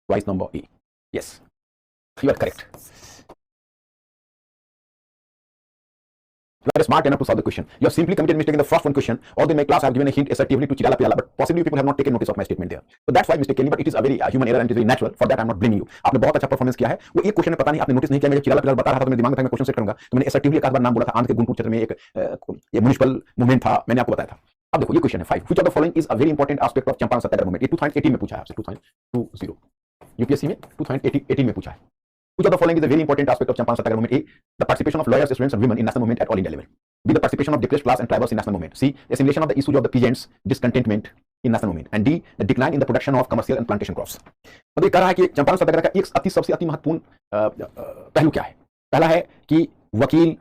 choice number A. Yes, you are correct. You are smart enough to solve the question. You have simply committed a mistake in the first one question. Although in my class I have given a hint assertively to Chirala Pirala, but possibly people have not taken notice of my statement there. So that's why mistakenly, but it is a very human error and it is very natural. For that I am not blaming you. आपने बहुत अच्छा performance किया है. वो एक question में पता नहीं आपने नोटिस नहीं किया, मैं जब चिराला पिराला बता रहा था तो मेरे दिमाग में था मैं क्वेश्चन सेट करूंगा, तो मैंने assertively एक आध बार नाम बोला था. आंध्र के गुंटूर क्षेत्र में एक ये म्युनिसिपल मूवमेंट था, मैंने आपको बताया था. अब देखो ये क्वेश्चन है 5. Which of the following is a very important aspect of Champaran Satyagraha movement? ये 2018 में पूछा है आपसे, 2020 यूपीएससी में 2018 में पूछा है. Which of the following is a very important aspect of Champaran Satyagraha movement? A. The participation of lawyers, students, and women in national movement at all India level. B. The participation of depressed class and tribals in national movement. C. The assimilation of the issues of the peasants' discontentment in national movement. And D. The decline in the production of commercial and plantation crops. तो ये कह रहा है कि चंपारण सत्याग्रह का एक सबसे अति महत्वपूर्ण पहलू क्या है? पहला है कि वकील,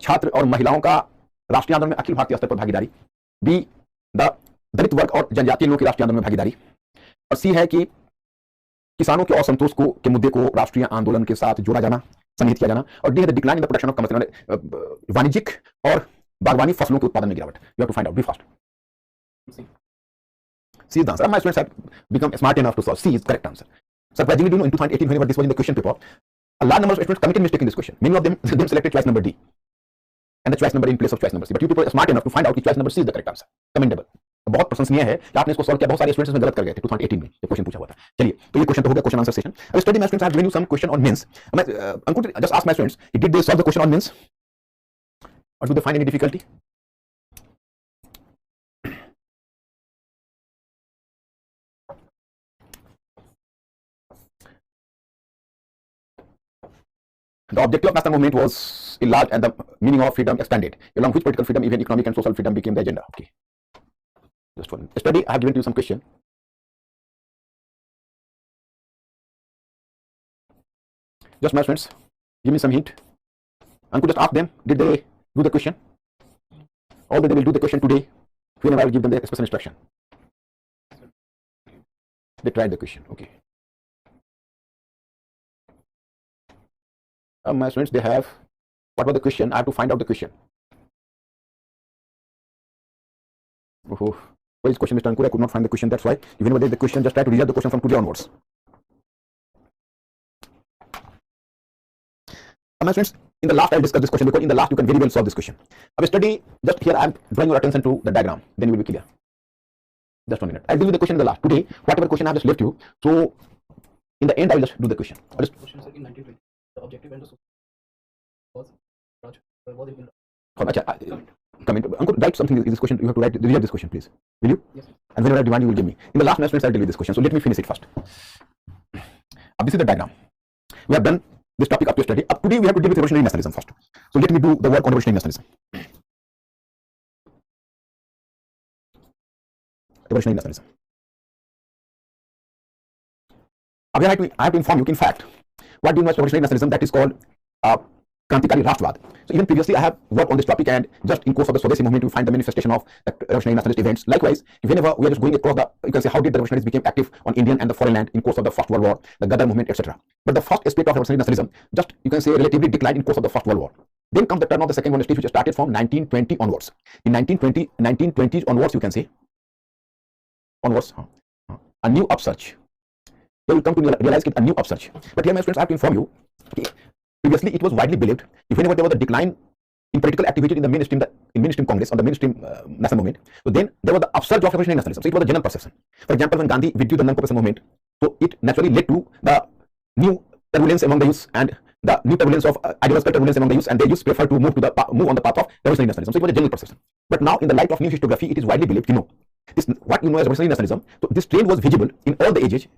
छात्र और महिलाओं का राष्ट्रीय आंदोलन में अखिल भारतीय स्तर पर भागीदारी. बी. द दलित वर्ग और जनजातीय लोगों की राष्ट्रीय आंदोलन में भागीदारी. और सी है कि किसानों के असंतोष के मुद्दे को राष्ट्रीय आंदोलन के साथ जोड़ा जाना, सन्निहित किया जाना. और डी है the decline in the production of commercial, वाणिज्यिक और बागवानी फसलों के उत्पादन में गिरावट. You have to find out. Be fast. C is the answer. My students have become smart enough to solve. C is correct answer. Surprisingly, do you know, in 2018 whenever this was in the question paper, a large number of students committed mistake in this question. Many of them selected choice number D and the choice number in place of choice number C. But you people are smart enough to find out कि choice number C is the correct answer. Commendable. बहुत प्रशंसनीय है कि आपने इसको solve किया. बहुत सारे स्टूडेंट्स में गलत कर गए थे 2018 में जब क्वेश्चन पूछा हुआ था. चलिए, तो ये क्वेश्चन तो हो गया क्वेश्चन आंसर सेशन. अब study my students, I have given you some question on mains. मैं Ankur just ask my students, did they solve the question on mains और do they find any difficulty? The objective of national movement was enlarged and the meaning of freedom expanded. Along which political freedom, even economic and social freedom became the agenda. Okay. Just one study. I have given you some question. Just my friends, give me some hint. Uncle, just ask them, did they do the question? Although they will do the question today, whenever I will give them the special instruction. They tried the question. Okay. My students, they have, what was the question? I have to find out the question. Oh, where is question, Mr. Ankur? I could not find the question. That's why, even when the question, just try to read the question from today onwards. My students, in the last I will discuss this question because in the last you can very well solve this question. Now study, just here I am drawing your attention to the diagram, then you will be clear. Just 1 minute. I will deal with the question in the last. Today, whatever question I have just left you, so in the end I will just do the question. Question sir, in 1920, the objective and the was in comment. Uncle, write something in this question. You have to read this question, please. Will you? Yes. And whenever I demand, you will give me. In the last minutes, I will deal with this question. So let me finish it first. This is the diagram. We have done this topic up to study. Up today, we have to deal with revolutionary nationalism first. So let me do the work on revolutionary nationalism. Revolutionary nationalism. Again, I have to inform you, in fact, what do you know as revolutionary nationalism? That is called Krantikari Rashtravad. So even previously I have worked on this topic, and just in course of the Swadeshi movement you find the manifestation of the revolutionary nationalist events. Likewise, whenever we are just going across the, you can say how did the revolutionaries become active on Indian and the foreign land in course of the First World War, the Ghadar movement, etc. But the first aspect of revolutionary nationalism, just you can say relatively declined in course of the First World War. Then comes the turn of the Second World War, which started from 1920 onwards. In 1920s onwards, you can say onwards, a new upsurge. They will come to realize a new upsurge. But here, my friends, I have to inform you. Previously, it was widely believed whenever there was a decline in political activity in the mainstream Congress or the mainstream national movement, so then there was the upsurge of revolutionary nationalism. So it was a general perception. For example, when Gandhi withdrew the non-cooperation movement, so it naturally led to the new turbulence among the youth and the new turbulence of ideological turbulence among the youth, and they youth prefer to move on the path of revolutionary nationalism. So it was a general perception. But now, in the light of new historiography, it is widely believed, what you know as revolutionary nationalism. So this trend was visible in all the ages.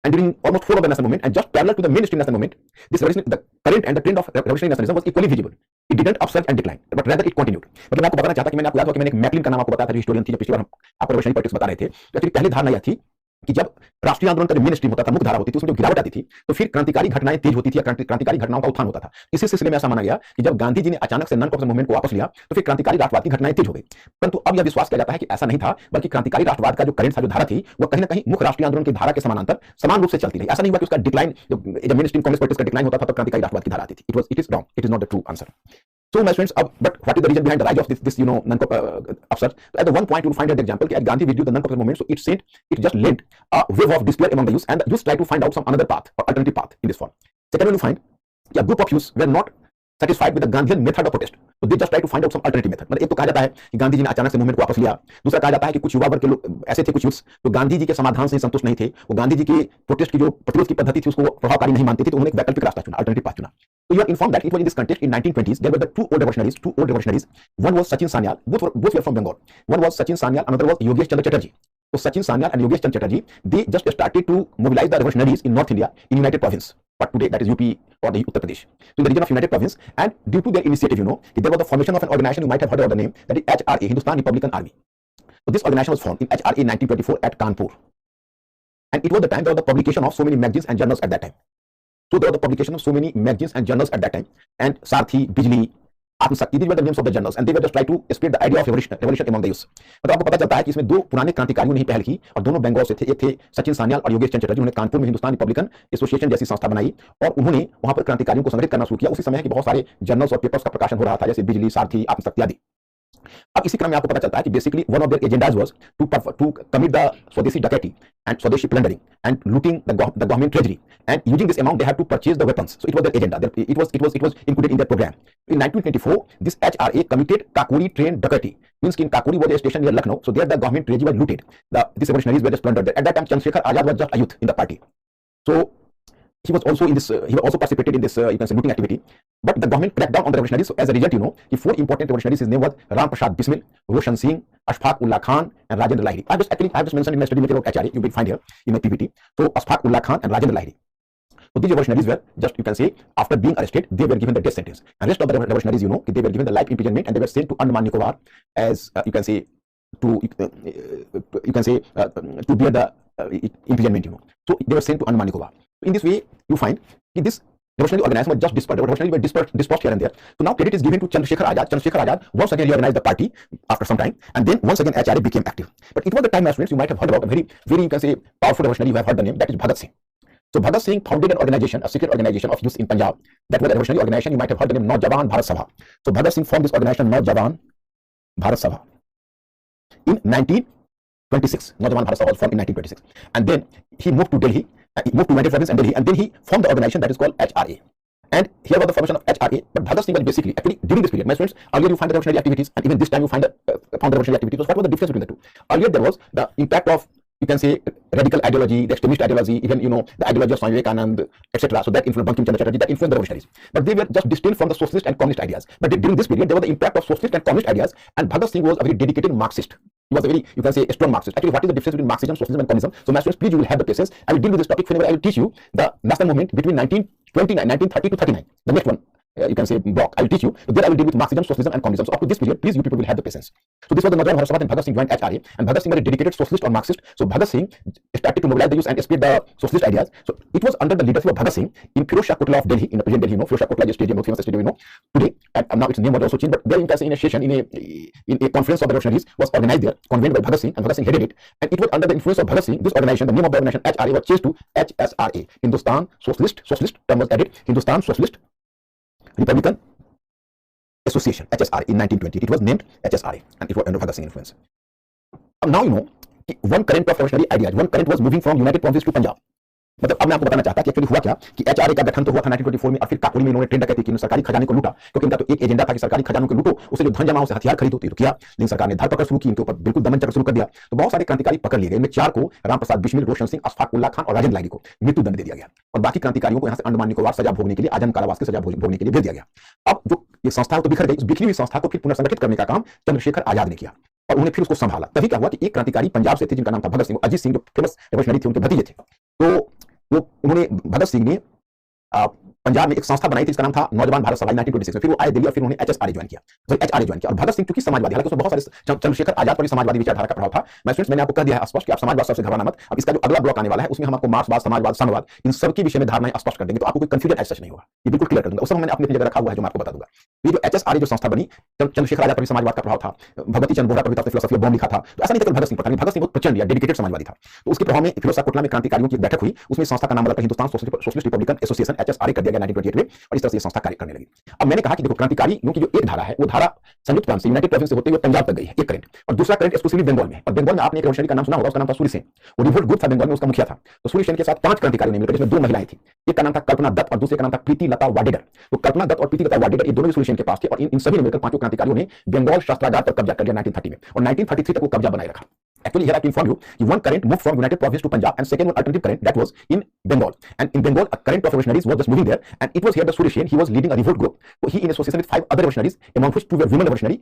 And during almost 4 of the national movement, and just parallel to the mainstream national movement, the current and the trend of revolutionary nationalism was equally visible. It didn't upsurge and decline, but rather it continued. मतलब मैं आपको बताना चाहता कि मैंने आपको याद हो कि मैंने एक मैकलिन का नाम आपको बताया था, जो हिस्टोरियन थी, जब पिछली बार हम आपको रेवोल्यूशनरी पॉलिटिक्स बता रहे थे. तो एक्चुअली पहले धारणा यह थी कि जब राष्ट्रीय आंदोलन का मेन स्ट्रीम होता था, मुख्य धारा होती थी, उसमें जो गिरावट आती थी, तो फिर क्रांतिकारी घटनाएं तेज होती थी या क्रांतिकारी घटनाओं का उत्थान होता था. इसी सिलसिले में ऐसा माना गया कि जब गांधी जी ने अचानक से नॉन कॉपरेशन मूवमेंट को वापस लिया, तो फिर क्रांतिकारी राष्ट्रवाद की घटनाएं तेज हो गई. परंतु अब यह विश्वास किया जाता है कि ऐसा नहीं था, बल्कि क्रांतिकारी राष्ट्रवाद का जो करंट था, जो धारा थी, वह कहीं न कहीं मुख्य राष्ट्रीय आंदोलन की धारा के समानांतर समान रूप से चलती रही. ऐसा नहीं हुआ कि उसका डिक्लाइन, जब मेन स्ट्रीम कांग्रेस पॉलिटिक्स का डिक्लाइन होता था, तो क्रांतिकारी राष्ट्रवाद की धारा आती थी. It is wrong. It is not the true answer. So, my friends, but what is the reason behind the rise of this upsurge? At the one point, you will find an example that Gandhi withdrew the non-popular movement, so it just lent a wave of despair among the youth, and the youth try to find out some another path or alternative path in this form. Second one, you find a group of youths were not satisfied with the Gandhian method of protest, so they just try to find out some alternative method. मतलब एक तो कहा जाता है कि गांधी जी ने अचानक से मूवमेंट को वापस लिया, दूसरा कहा जाता है कि कुछ युवा वर्ग के लोग ऐसे थे, कुछ यूथ्स जो गांधी जी के समाधान से संतुष्ट नहीं थे, वो गांधी जी की प्रोटेस्ट की जो प्रतिरोध की पद्धति थी उसको प्रभावकारी नहीं मानते थे, तो उन्होंने एक वैकल्पिक रास्ता चुना, अल्टरनेटिव पाथ चुना. So you are informed that it was in this context in 1920s there were the two old revolutionaries. One was Sachin Sanyal, both were from Bengal. One was Sachin Sanyal, another was Yogesh Chandra Chatterjee. So Sachin Sanyal and Yogesh Chandra Chatterjee, they just started to mobilize the revolutionaries in North India, in United Province, but today that is UP or the Uttar Pradesh. So in the region of United Province, and due to their initiative, there was the formation of an organization, you might have heard of the name, that is HRA, Hindustan Republican Army. So this organization was formed in HRA in 1924 at Kanpur. And it was the time there was the publication of so many magazines and journals at that time. So there was the publication of so many magazines and journals at that time. And Sarthi, Bijli, Atmashakti, these were the names of the journals, and they were just trying to spread the idea of revolution among the youth. मतलब आपको पता चलता है कि इसमें दो पुराने क्रांतिकारियों ने ही पहल की और दोनों बंगाल से थे. एक थे सचिन सान्याल और योगेश चंद्र चटर्जी, उन्होंने कानपुर में हिंदुस्तान रिपब्लिकन एसोसिएशन जैसी संस्था बनाई और उन्होंने वहां पर क्रांतिकारियों को संगठित करना शुरू किया. उसी समय कि बहुत सारे जर्नल्स और पेपर्स का प्रकाशन हो रहा था, जैसे बिजली, सारथी, आत्मशक्ति आदि. अब इसी क्रम में आपको पता चलता है कि basically one of there agendas was to commit the swadeshi dacoity and Swadeshi plundering and looting the government treasury, and using this amount they had to purchase the weapons. So it was their agenda. It was included in their program. In 1924, this HRA committed Kakuri train डकैती. Means in Kakuri was a station near Lucknow, so there the government treasury was looted. These revolutionaries were just plundered. At that time, Chandrasekhar Azad was just a youth in the party. So he was also in this. He also participated in this you can say looting activity. But the government cracked down on the revolutionaries. So as a result, the four important revolutionaries, his name was Ram Prasad Bismil, Roshan Singh, Ashfaq Ullah Khan, and Rajendra Lahiri. I have just mentioned in my study material of HRA. You will find here in my PPT. So Ashfaq Ullah Khan and Rajendra Lahiri. So these revolutionaries were just, you can say, after being arrested, they were given the death sentence. And rest of the revolutionaries, they were given the life imprisonment, and they were sent to Andaman Nicobar as you can say to bear the imprisonment. So they were sent to Andaman Nicobar. So in this way, you find this revolutionary organization was just dispersed. Revolutionaries were dispersed here and there. So now credit is given to Chandrasekhar Azad. Chandrasekhar Azad once again reorganized the party after some time, and then once again HRA became active. But it was the time, my friends, you might have heard about a very, very, you can say, powerful revolutionary. You have heard the name, that is Bhagat Singh. So Bhagat Singh founded an organization, a secret organization of youth in Punjab. That was a revolutionary organization. You might have heard the name Naujawan Bharat Sabha. So Bhagat Singh formed this organization Naujawan Bharat Sabha in 1926. Naujawan Bharat Sabha was formed in 1926, and then he moved to Delhi. He moved to United Province and Delhi, and then he formed the organization that is called HRA. And here was the formation of HRA. But Bhagat Singh was basically, actually, during this period, my friends, earlier you find the revolutionary activities, and even this time you found the revolutionary activities. So what was the difference between the two? Earlier there was the impact of, you can say, radical ideology, the extremist ideology, even the ideology of Swami Vivekananda, etc. So that influenced Bankim Chandra Chatterjee, that influenced the revolutionaries. But they were just distinct from the socialist and communist ideas. But during this period, there was the impact of socialist and communist ideas, and Bhagat Singh was a very dedicated Marxist. He was a very, you can say, a strong Marxist. Actually, what is the difference between Marxism, socialism, and communism? So, my friends, please, you will have the patience. I will deal with this topic whenever I will teach you the national movement between 1930 to 39. The next one, you can say, block. I will teach you. So there I will deal with Marxism, socialism, and communism. So up to this period, please, you people will have the patience. So this was the Naujawan Bharat Sabha, and Bhagat Singh joined HRA, and Bhagat Singh was a dedicated socialist or Marxist. So Bhagat Singh started to mobilize the youth and spread the socialist ideas. So it was under the leadership of Bhagat Singh in Firozshah Kotla of Delhi, in the present Delhi, Firozshah Kotla is a stadium, famous stadium, today. And now its name was also changed, but there you can say in a session, in a conference of the revolutionaries was organized there, convened by Bhagat Singh, and Bhagat Singh headed it. And it was under the influence of Bhagat Singh, this organization, the name of the organization HRA was changed to HSRA, Hindustan Socialist term was added, Hindustan Socialist Republican Association, HSRA, in 1920. It was named HSRA, and it was under Bhagat Singh influence. Now one current of revolutionary ideas, one current was moving from United Province to Punjab. मतलब अब मैं आपको बताना चाहता कि actually हुआ क्या कि एचआरए का गठन तो हुआ था 1924 में, और फिर काकोरी में इन्होंने ट्रेंड डकैती की, सरकारी खजाने को लूटा, क्योंकि इनका तो एक एजेंडा था कि सरकारी खजानों को लूटो, उससे जो धन जमा उसे हथियार खरीदो, तो किया। लेकिन सरकार ने धरपकड़ शुरू की, इनके ऊपर बिल्कुल दमन चक्र शुरू कर दिया। तो बहुत सारे क्रांतिकारी पकड़ लिए गए। इनमें 4 को, राम प्रसाद बिस्मिल, रोशन सिंह, अशफाक उल्लाह खान और राजेंद्र लाहिरी को मृत्यु दंड दे दिया गया, और बाकी क्रांतिकारियों को यहाँ से अंडमान निकोबार सजा भोगने के लिए, आजम कारावास की सजा भोगने के लिए भेज दिया गया। अब जो ये संस्था तो बिखर गई, उस बिखरी हुई संस्था को फिर पुनर्संगठित करने का काम चंद्रशेखर आजाद ने किया, और उन्हें फिर उसको संभाला। तभी क्या हुआ कि एक क्रांतिकारी पंजाब से थे जिनका नाम था भगत सिंह, अजीत सिंह, जो फेमस रेवोल्यूशनरी थे, उनके भतीजे थे। तो वो उन्होंने, भगत सिंह ने पंजाब में एक संस्था बनाई थी, इसका नाम था नौजवान भारत सभा 1926 में। फिर वो आए दिल्ली और फिर उन्होंने एचआरए ज्वाइन किया। और भगत सिंह चूंकि समाजवादी, हालांकि उसमें बहुत सारे चंद्रशेखर आजाद पर भी समाजवादी विचारधारा का प्रभाव था। मैं फ्रेंड्स, मैंने आपको कह दिया है स्पष्ट कि आप समाजवाद सबसे घबराना मत। अब इसका जो अगला ब्लॉक आने वाला है उसमें हम आपको मार्क्सवाद, समाजवाद, साम्यवाद, इन सबके विषय में धारणाएं स्पष्ट कर देंगे, तो आपको कोई कंफ्यूजन ऐसा नहीं होगा, ये बिल्कुल क्लियर कर दूंगा। उस समय मैंने अपनी जगह रखा हुआ है जो मैं आपको बता दूंगा। ये जो एचएसआरए जो संस्था बनी, चंद्रशेखर आजाद पर भी समाजवाद का प्रभाव था, भगवती चंद्र बोहरा पर भी फिलोसफी ऑफ बॉम्ब लिखा था। तो ऐसा नहीं था भगत सिंह पर, भगत सिंह बहुत प्रचंड या डेडिकेटेड समाजवादी था। तो उसके प्रभाव में फिरोजशाह कोटला में क्रांतिकारियों की एक बैठक हुई, उसमें संस्था का नाम बदला Hindustan socialist Republican association HSRA कर दिया गया 1928 में, और इस तरह से ये संस्था कार्य करने लगी। अब मैंने कहा कि देखो क्रांतिकारियों की जो एक धारा है वो धारा संयुक्त प्रांत से, यूनाइटेड प्रोविंस से होते हुए पंजाब तक गई है, एक करंट, और दूसरा करंट एक्सक्लूसिवली बंगाल में है। और बंगाल में आपने एक रेवोल्यूशनरी का नाम सुना होगा, उसका नाम था सूर्य सेन। वो रिवोल्ट ग्रुप था बंगाल में, उसका मुखिया था। तो सूर्य सेन के साथ 5 क्रांतिकारियों ने मिलकर, जिसमें 2 महिलाएं थी, एक का नाम था कल्पना दत्त और दूसरे का नाम था प्रीति लता वाडेकर। तो कल्पना दत्त और प्रीति लता वाडेकर ये दोनों भी सूर्य सेन के पास थे, और इन सभी ने मिलकर 5 क्रांतिकारियों ने बंगाल शस्त्रागार पर कब्जा कर लिया 1930 में, और 1933 तक वो कब्जा बनाए रखा। Actually, here I can inform you, one current moved from United Province to Punjab, and second one alternative current that was in Bengal. And in Bengal, a current of revolutionaries was just moving there, and it was here the Surya Sen, he was leading a revolt group. So he, in association with 5 other revolutionaries, among which 2 were women revolutionary,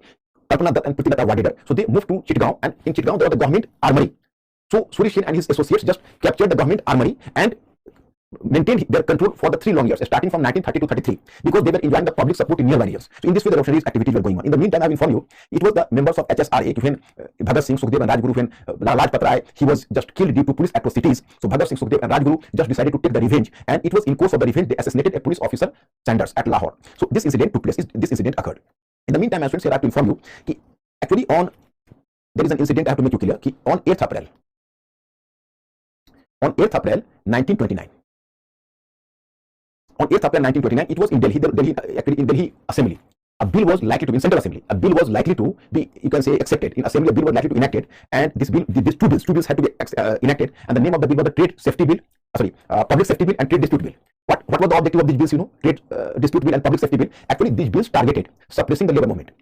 Kalpana Dutt and Priti Lata Wadekar. So they moved to Chitgaon, and in Chitgaon there was the government armory. So Surya Sen and his associates just captured the government armory and maintained their control for the 3 long years, starting from 1930 to 33, because they were enjoying the public support in nearby years. So in this way, the revolutionary activities were going on. In the meantime, I will inform you, it was the members of HSRA, when Bhagat Singh, Sukhdev and Rajguru, when Lajpat Rai, he was just killed due to police atrocities. So Bhagat Singh, Sukhdev and Rajguru just decided to take the revenge, and it was in course of the revenge they assassinated a police officer, Sanders, at Lahore. So this incident took place. This incident occurred. In the meantime, as friends, here I have to inform you, actually there is an incident I have to make you clear. On 8th April 1929. On 8th April 1929, it was in Delhi, actually in Delhi Assembly. A bill was likely to be in Central Assembly. A bill was likely to be, you can say, accepted. In Assembly, a bill was likely to be enacted, and these two bills had to be enacted. And the name of the bill was the Trade Safety Bill. Public Safety Bill and Trade Dispute Bill. What was the objective of these bills? Trade Dispute Bill and Public Safety Bill. Actually, these bills targeted suppressing the labor movement.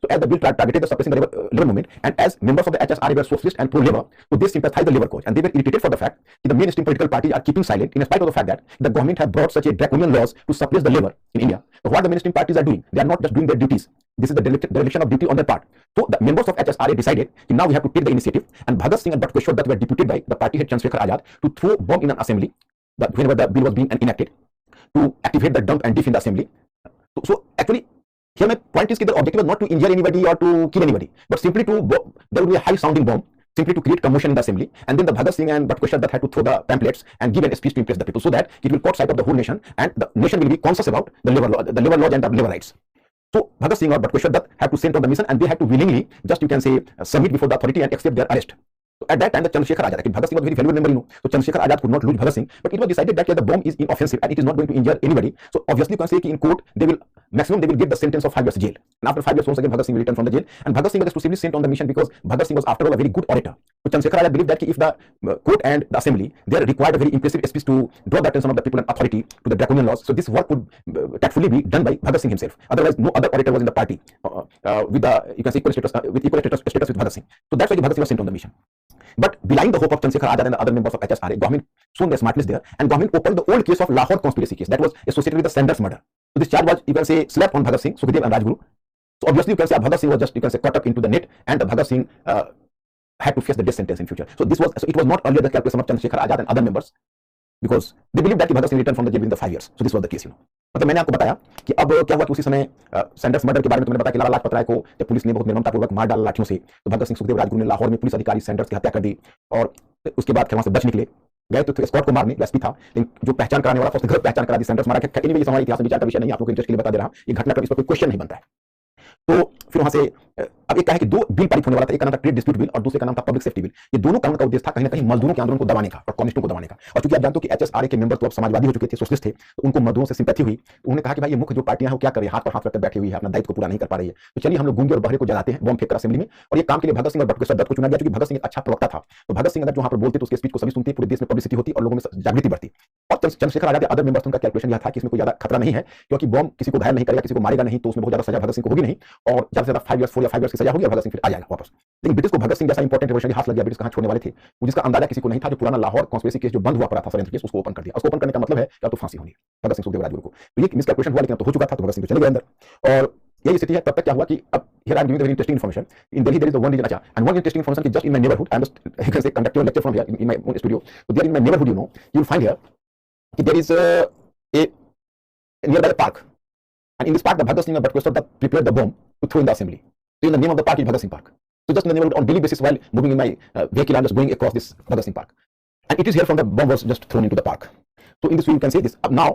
So as the bill targeted the suppressing the labor movement, and as members of the HSRA were socialist and pro-labor, so they sympathized the labor cause, and they were irritated for the fact that the mainstream political parties are keeping silent in spite of the fact that the government had brought such a draconian laws to suppress the labor in India. So what the mainstream parties are doing, they are not just doing their duties. This is the dereliction of duty on their part. So the members of HSRA decided that now we have to take the initiative, and Bhagat Singh and Dr. Kishore Dutt were deputed by the party head Chandrasekhar Azad to throw bomb in an assembly whenever the bill was being enacted, to activate the dump and defend the assembly. So actually, here my point is that the objective was not to injure anybody or to kill anybody, but simply there would be a high sounding bomb, simply to create commotion in the assembly, and then the Bhagat Singh and Dr. Kishore Dutt had to throw the pamphlets and give a speech to impress the people, so that it will caught sight of the whole nation, and the nation will be conscious about the labor laws and the labor rights. So Bhagat Singh or Dr. Kishore Dutt had to send on the mission, and they had to willingly, just you can say, submit before the authority and accept their arrest. So at that time, the Chandrasekhar Azad, Bhagat Singh was a very valuable member, so Chandrasekhar Azad could not lose Bhagat Singh, but it was decided that the bomb is inoffensive and it is not going to injure anybody. So obviously, you can say in court, they will get the sentence of 5 years jail. And after 5 years, once again, Bhagat Singh will return from the jail, and Bhagat Singh was exclusively sent on the mission because Bhagat Singh was, after all, a very good orator. So Chandrasekhar Azad believed that if the court and the assembly, they required a very impressive speech to draw the attention of the people and authority to the draconian laws, so this work could tactfully be done by Bhagat Singh himself. Otherwise, no other orator was in the party with the, you can say, equal status with Bhagat Singh. So that's why Bhagat Singh was sent on the mission. But belying the hope of Chandrasekhar Azad and the other members of HSRA, government soon their smartness there, and government opened the old case of Lahore conspiracy case that was associated with the Sanders murder. So this charge was, you can say, slapped on Bhagat Singh, Sukhdev and Rajguru. So obviously you can say Bhagat Singh was just, you can say, caught up into the net, and Bhagat Singh had to face the death sentence in future. So it was not earlier the calculation of Chandrasekhar Azad and other members, because they believed that Bhagat Singh returned from the jail within the 5 years. So this was the case, मतलब मैंने आपको बताया कि अब क्या हुआ कि उसी समय सैंडर्स मर्डर के बारे में मैंने बताया कि लाला लाजपत राय को जब पुलिस ने बहुत निर्ममतापूर्वक मार डाला लाठियों से, तो भगत सिंह, सुखदेव, राजगुरु ने लाहौर में पुलिस अधिकारी सैंडर्स की हत्या कर दी, और उसके बाद वहां से बच निकले, गए तो स्कॉट को मारने एसपी था, लेकिन जो पहचान कराने वाला था उसने गलत पहचान करा दी, सैंडर्स मारा गया। एनीवे ये हमारे इतिहास में विचार का विषय नहीं, आप लोगों के इंटरेस्ट के लिए बता दे रहा हूं, ये घटना का इस पर कोई क्वेश्चन नहीं बनता है। तो फिर वहां से अब एक क्या है कि 2 बिल पारित होने वाला था, एक का नाम था ट्रेड डिस्प्यूट बिल और दूसरे का नाम था पब्लिक सेफ्टी बिल। ये दोनों कानून का उद्देश्य था कहीं ना कहीं मजदूरों के आंदोलन को दबाने का और कम्युनिस्टों को दबाने का। और चूंकि आप जानते हो कि HSRA के मेंबर तो अब समाजवादी हो चुके थे, सोशलिस्ट थे, तो उनको मजदूरों से सिंपैथी हुई, तो उन्होंने कहा कि भाई ये मुख्य जो पार्टियां हैं वो क्या कर रही है, हाथ पर हाथ रखकर बैठी हुई है, अपना दायित्व को पूरा नहीं कर पा रही है, तो चलिए हम लोग गूंगे और बहरे को जलाते हैं, बॉम्ब फेंककर असेंबली में। और ये काम के लिए भगत सिंह और डॉक्टर दत्त को चुना गया, क्योंकि भगत सिंह एक अच्छा प्रवक्ता था। तो भगत सिंह अगर जो वहां पर बोलते तो उसके स्पीच को सभी सुनते, पूरे देश में पब्लिसिटी होती और लोगों में जागृति बढ़ती। और चंद्रशेखर आजाद अदर मेंबर्स का कैलकुलेशन यह था कि इसमें कोई ज्यादा खतरा नहीं है, क्योंकि बॉम्ब किसी को घायल नहीं करेगा, किसी को मारेगा नहीं, तो उसमें बहुत ज्यादा सजा भगत सिंह को होगी नहीं, और ज्यादा से ज्यादा 5 इयर्स 4 या 5 इयर्स की सजा होगी और भगत सिंह फिर आ जाएगा वापस। लेकिन ब्रिटिश को भगत सिंह जैसा इंपॉर्टेंट रेवोल्यूशनरी हाथ लग गया, ब्रिटिश कहां छोड़ने वाले थे, जिसका अंदाजा किसी को नहीं था। जो पुराना लाहौर कॉन्स्पिरेसी केस जो बंद हुआ पड़ा था, षड्यंत्र केस, उसको ओपन कर दिया। उसको ओपन करने का मतलब है कि तो फांसी होनी है भगत सिंह, सुखदेव, राजगुरु को। तो ये मिसकैलकुलेशन हुआ, लेकिन तो हो चुका था, तो भगत सिंह चले गए अंदर। और यही स्थिति है। तब तक क्या हुआ कि अब here I am giving very interesting information. In Delhi there is the one region, अच्छा, एंड वन इंटरेस्टिंग इन्फॉर्मेशन कि just in my neighbourhood, I am just you can say conduct your lecture from here in my own studio. तो there in my neighbourhood, you know, you will find here कि there is a nearby the park, and in this park the Bhagat Singh and Dr. Kishore Dutt prepared the bomb to throw in the assembly. So in the name of the park is Bhagat Singh Park. So just in the neighborhood on daily basis while moving in my vehicle, I'm just going across this Bhagat Singh Park, and it is here from the bomb was just thrown into the park. So in this way you can say this. Now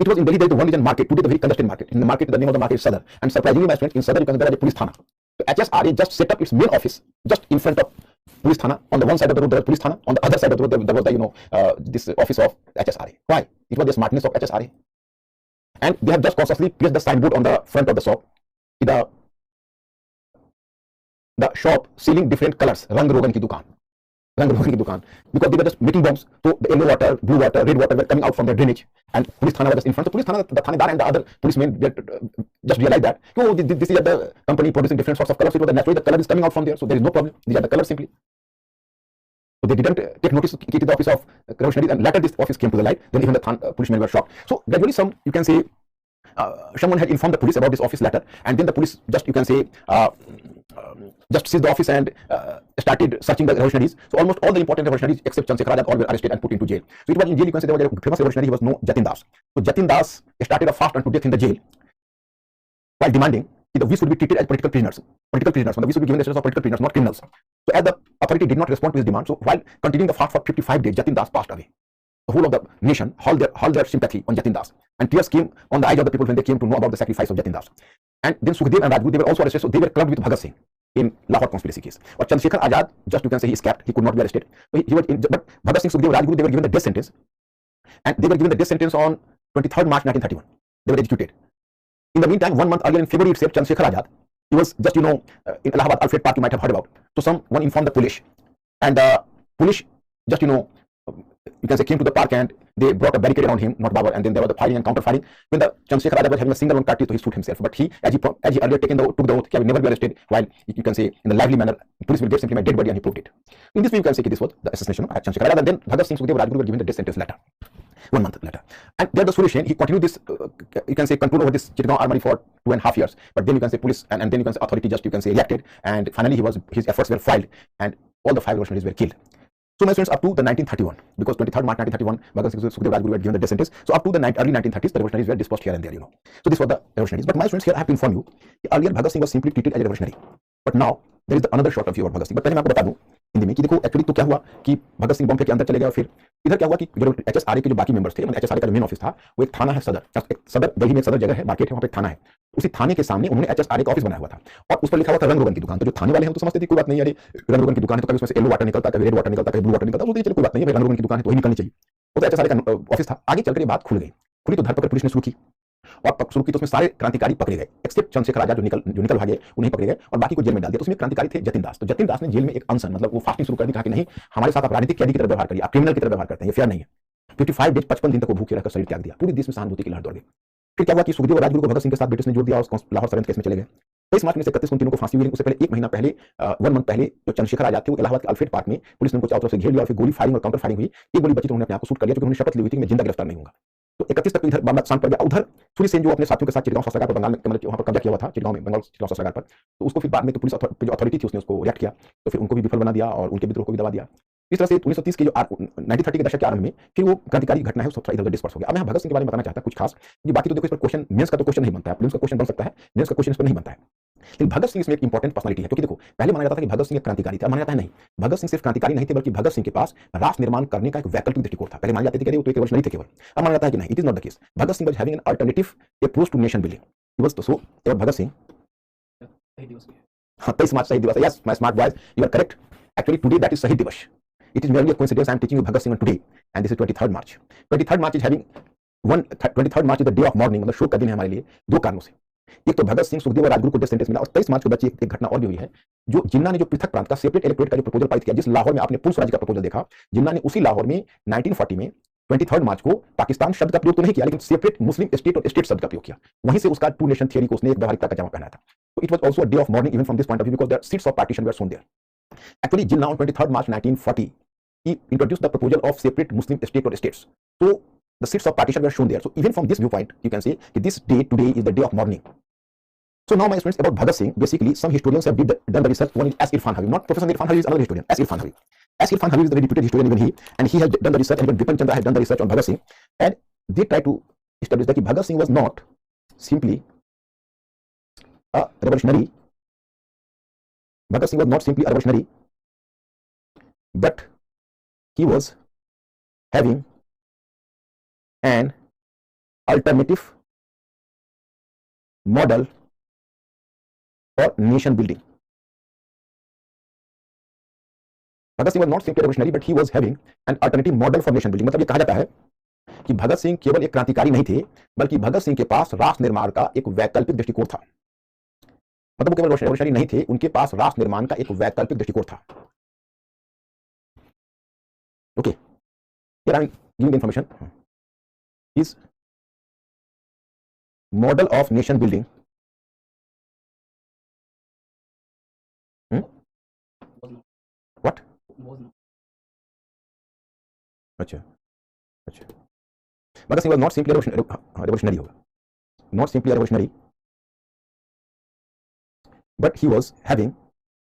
it was in Delhi, there is the one region market, today the very congested market. In the market, the name of the market is Sadar, and surprisingly my friends, in Sadar you can consider a police thana. So HSRA just set up its main office just in front of police thana. On the one side of the road there was police thana, on the other side of the road there was the this office of HSRA. Why? It was the smartness of HSRA. And they have just consciously placed the signboard on the front of the shop. The shop selling different colors. Rang Rogan ki dukaan. Because they were just making bombs. So the yellow water, blue water, red water were coming out from the drainage. And police thana was just in front. So police thana, the thanedar and the other policemen just realized that, oh, this is the company producing different sorts of colors. So it was naturally the color is coming out from there. So there is no problem. These are the colors simply. So they didn't take notice to the office of revolutionaries, and later this office came to the light. Then even the policemen were shocked. So gradually you can say, someone had informed the police about this office letter, and then the police just, you can say, just seized the office and started searching the revolutionaries. So almost all the important revolutionaries except Chandrasekhar Azad all were arrested and put into jail. So it was in jail, you can say, there was a famous revolutionary, he was no Jatin Das. So Jatin Das started a fast unto death in the jail while demanding that we should be treated as political prisoners. We should be given the status of political prisoners, not criminals. So as the authority did not respond to his demand, so while continuing the fast for 55 days, Jatin Das passed away. The whole of the nation held their sympathy on Jatin Das, and tears came on the eyes of the people when they came to know about the sacrifice of Jatin Das. And then Sukhdev and Rajguru, they were also arrested, so they were clubbed with Bhagat Singh in Lahore conspiracy case. Or Chandrasekhar Azad, just you can say, he escaped, he could not be arrested. So he was but Bhagat Singh, Sukhdev, Rajguru, they were given the death sentence, and they were given the death sentence on 23rd March 1931. They were executed. In the meantime, 1 month earlier, in February itself, Chandrasekhar Azad, he was just, in Allahabad, Alfred Park, you might have heard about. So someone informed the police, and the police just, you can say, came to the park and they brought a barricade around him, not Babar, and then there was the firing and counter firing. When the Chandrasekhar Azad was having a single one practice, so he shoot himself. But he, as he earlier took the oath, he will never be arrested, while you can say in the lively manner, police will get simply my dead body, and he proved it. In this way, you can say this was the assassination of Chandrasekhar Azad, and then Bhagat Singh, Sukhdev, Rajguru were given the death sentence later. 1 month later. And there the solution, he continued this, you can say, control over this Chittagaon armory for 2.5 years. But then you can say police, and then you can say authority just, you can say, reacted, and finally his efforts were foiled, and all the 5 revolutionaries were killed. So my students, up to the 1931, because 23rd March 1931, Bhagat Singh, Sukhdev, Rajguru were given the death sentence. So up to the early 1930s, the revolutionaries were dispersed here and there, So this was the revolutionaries. But my students, here I have to inform you, earlier Bhagat Singh was simply treated as a revolutionary. But now there is another short of view about Bhagat Singh. But पहले मैं आपको बता दूं हिंदी में कि देखो actually तो क्या हुआ कि भगत सिंह बम के अंदर चले गए, और फिर इधर क्या हुआ कि जो एचएसआरए के जो बाकी मेंबर्स थे, मतलब एचएसआरए का जो मेन ऑफिस था, वो एक थाना है, सदर दिल्ली में एक सदर जगह है, मार्केट है, वहां पे एक थाना है। उसी थाने के सामने उन्होंने एचएसआरए का ऑफिस बनाया हुआ था, और उस पर लिखा हुआ था रंग रोगन की दुकान। तो जो थाने वाले हैं तो समझते थे कोई बात नहीं, अरे रंग रोगन की दुकान है तो कभी उसमें से येलो वाटर निकलता, कभी रेड वाटर निकलता, कभी ब्लू वाटर निकलता, तो चलो कोई बात नहीं, रंग रोगन की दुकान है तो वही निकलनी चाहिए। वो तो एचएसआरए का ऑफिस था। आगे चलकर ये बात खुल तो धरपकड़ पुलिस ने शुरू की, और शुरू की तो उसमें सारे क्रांतिकारी पकड़े गए, एक्सेप्ट चंद्रशेखर आजाद जो निकल भागे, उन्हें पकड़े गए और बाकी को जेल में डाल दिया। तो उसमें क्रांतिकारी थे जतिन दास। तो जतिन दास ने जेल में एक अनशन, मतलब वो फास्टिंग शुरू कर दी, कहा कि नहीं, हमारे साथ आप राजनीतिक कैदी की तरह व्यवहार करिए, आप क्रिमिनल की तरह व्यवहार करते हैं, ये फेयर नहीं है। 55 डेज 55 दिन तक वो भूखे रहकर शरीर त्याग दिया। पूरे देश में सहानुभूति की लहर दौड़ गई। फिर क्या हुआ कि सुखदेव और राजगुरु को भगत सिंह के साथ ब्रिटिश ने जोड़ दिया और लाहौर षड्यंत्र केस में चले गए। 23 मार्च 1931 को तीनों को फांसी हुई। उससे पहले 1 महीना पहले, 1 मंथ पहले, जो चंद्रशेखर आजाद थे, वो इलाहाबाद के अल्फ्रेड पार्क में पुलिस ने उनको चारों तरफ से घेर लिया, और फिर गोली फायरिंग और काउंटर फायरिंग हुई। एक गोली बची तो उन्होंने अपने आप को शूट कर लिया, क्योंकि उन्होंने शपथ ली हुई थी कि मैं जिंदा गिरफ्तार नहीं होऊंगा। तो 31 तक इधर मामला शांत पड़ गया। उधर सूर्य सेन जो अपने साथियों के साथ चिटगांव शस्त्रागार पर बंगाल में, मतलब वहां पर कब्जा किया हुआ था, चिटगांव में, बंगाल चिटगांव शस्त्रागार पर, तो उसको फिर बाद में तो पुलिस जो अथॉरिटी थी उसने उसको रिएक्ट किया, तो फिर उनको भी विफल बना दिया और उनके विद्रोह को भी दबा दिया। इस तरह से 1930 के जो 1930 के दशक के आरंभ में फिर वो क्रांतिकारी घटना है, सब इधर डिस्पर्स हो गया। अब मैं भगत सिंह के बारे में बताना चाहता हूं कुछ खास। ये बाकी तो देखो, इस पर क्वेश्चन मेंस का तो क्वेश्चन नहीं बनता है, प्रीलिम्स का क्वेश्चन बन सकता है, मेंस का क्वेश्चन इस पर नहीं बनता है। लेकिन भगत सिंह इसमें एक इंपॉर्टेंट पर्सनालिटी है, क्योंकि देखो पहले माना जाता था कि भगत सिंह एक क्रांतिकारी था, माना जाता है नहीं, भगत सिंह सिर्फ क्रांतिकारी नहीं थे, बल्कि भगत सिंह के पास राष्ट्र निर्माण करने का एक वैकल्पिक दृष्टिकोण था। पहले माना जाते थे कि वो तो एक रेवोल्यूशनरी थे केवल, अब माना जाता है कि नहीं, it is not the case. Bhagat Singh was having an alternative approach to nation building. He was so Bhagat Singh, हां 23 March Shaheed Diwas. Yes my smart boys, you are correct. Actually today that is Shaheed Diwas. It is merely a coincidence I am teaching you Bhagat Singh on today, and this is 23rd March. 23rd March is having 23rd March is the day of mourning, मतलब शोक का दिन है हमारे लिए, दो कारणों से। एक तो भगत सिंह, सुखदेव और राजगुरु को डेथ सेंटेंस मिला, और 23 मार्च को बची एक घटना और भी हुई है, जो जिन्ना ने जो पृथक प्रांत का सेपरेट इलेक्टोरेट का जो प्रपोजल पारित किया, जिस लाहौर में आपने पूर्ण स्वराज्य का प्रपोजल देखा, जिन्ना ने उसी लाहौर में 1940 में 23rd मार्च को पाकिस्तान शब्द का प्रयोग तो नहीं किया, लेकिन सेपरेट मुस्लिम स्टेट और स्टेट शब्द का प्रयोग किया। वहीं से उसका टू नेशन थियरी को उसने एक व्यवहारिकता का जामा पहना था। तो it was also a day of mourning even from this point of view, because the seeds of partition were sown there. Actually Jinnah on 23rd March 1940 he introduced the proposal of separate Muslim state or states. So the seats of partition were shown there. So even from this viewpoint, you can say that this day today is the day of mourning. So now my students, about Bhagat Singh, basically some historians have done the research. One is S. Irfan Habib, not Professor Irfan Habib is another historian. S. Irfan Habib. S. Irfan Habib is a very reputed historian, even he, and he has done the research, and even Bipan Chandra has done the research on Bhagat Singh, and they try to establish that Bhagat Singh was not simply a revolutionary. Bhagat Singh was not simply a revolutionary, but he was having an alternative model for nation building. Bhagat Singh was not simply revolutionary, but he was having an alternative model for nation building. मतलब ये कहा जाता है कि भगत सिंह केवल एक क्रांतिकारी नहीं थे, बल्कि भगत सिंह के पास राष्ट्र निर्माण का एक वैकल्पिक दृष्टिकोण था। मतलब वो केवल रेवोल्यूशनरी नहीं थे, उनके पास राष्ट्र निर्माण का एक वैकल्पिक दृष्टिकोण था। Okay, here I am giving the information. Is model of nation building what? अच्छा अच्छा, Bhagat Singh was not simply revolutionary होगा, not simply a revolutionary, but he was having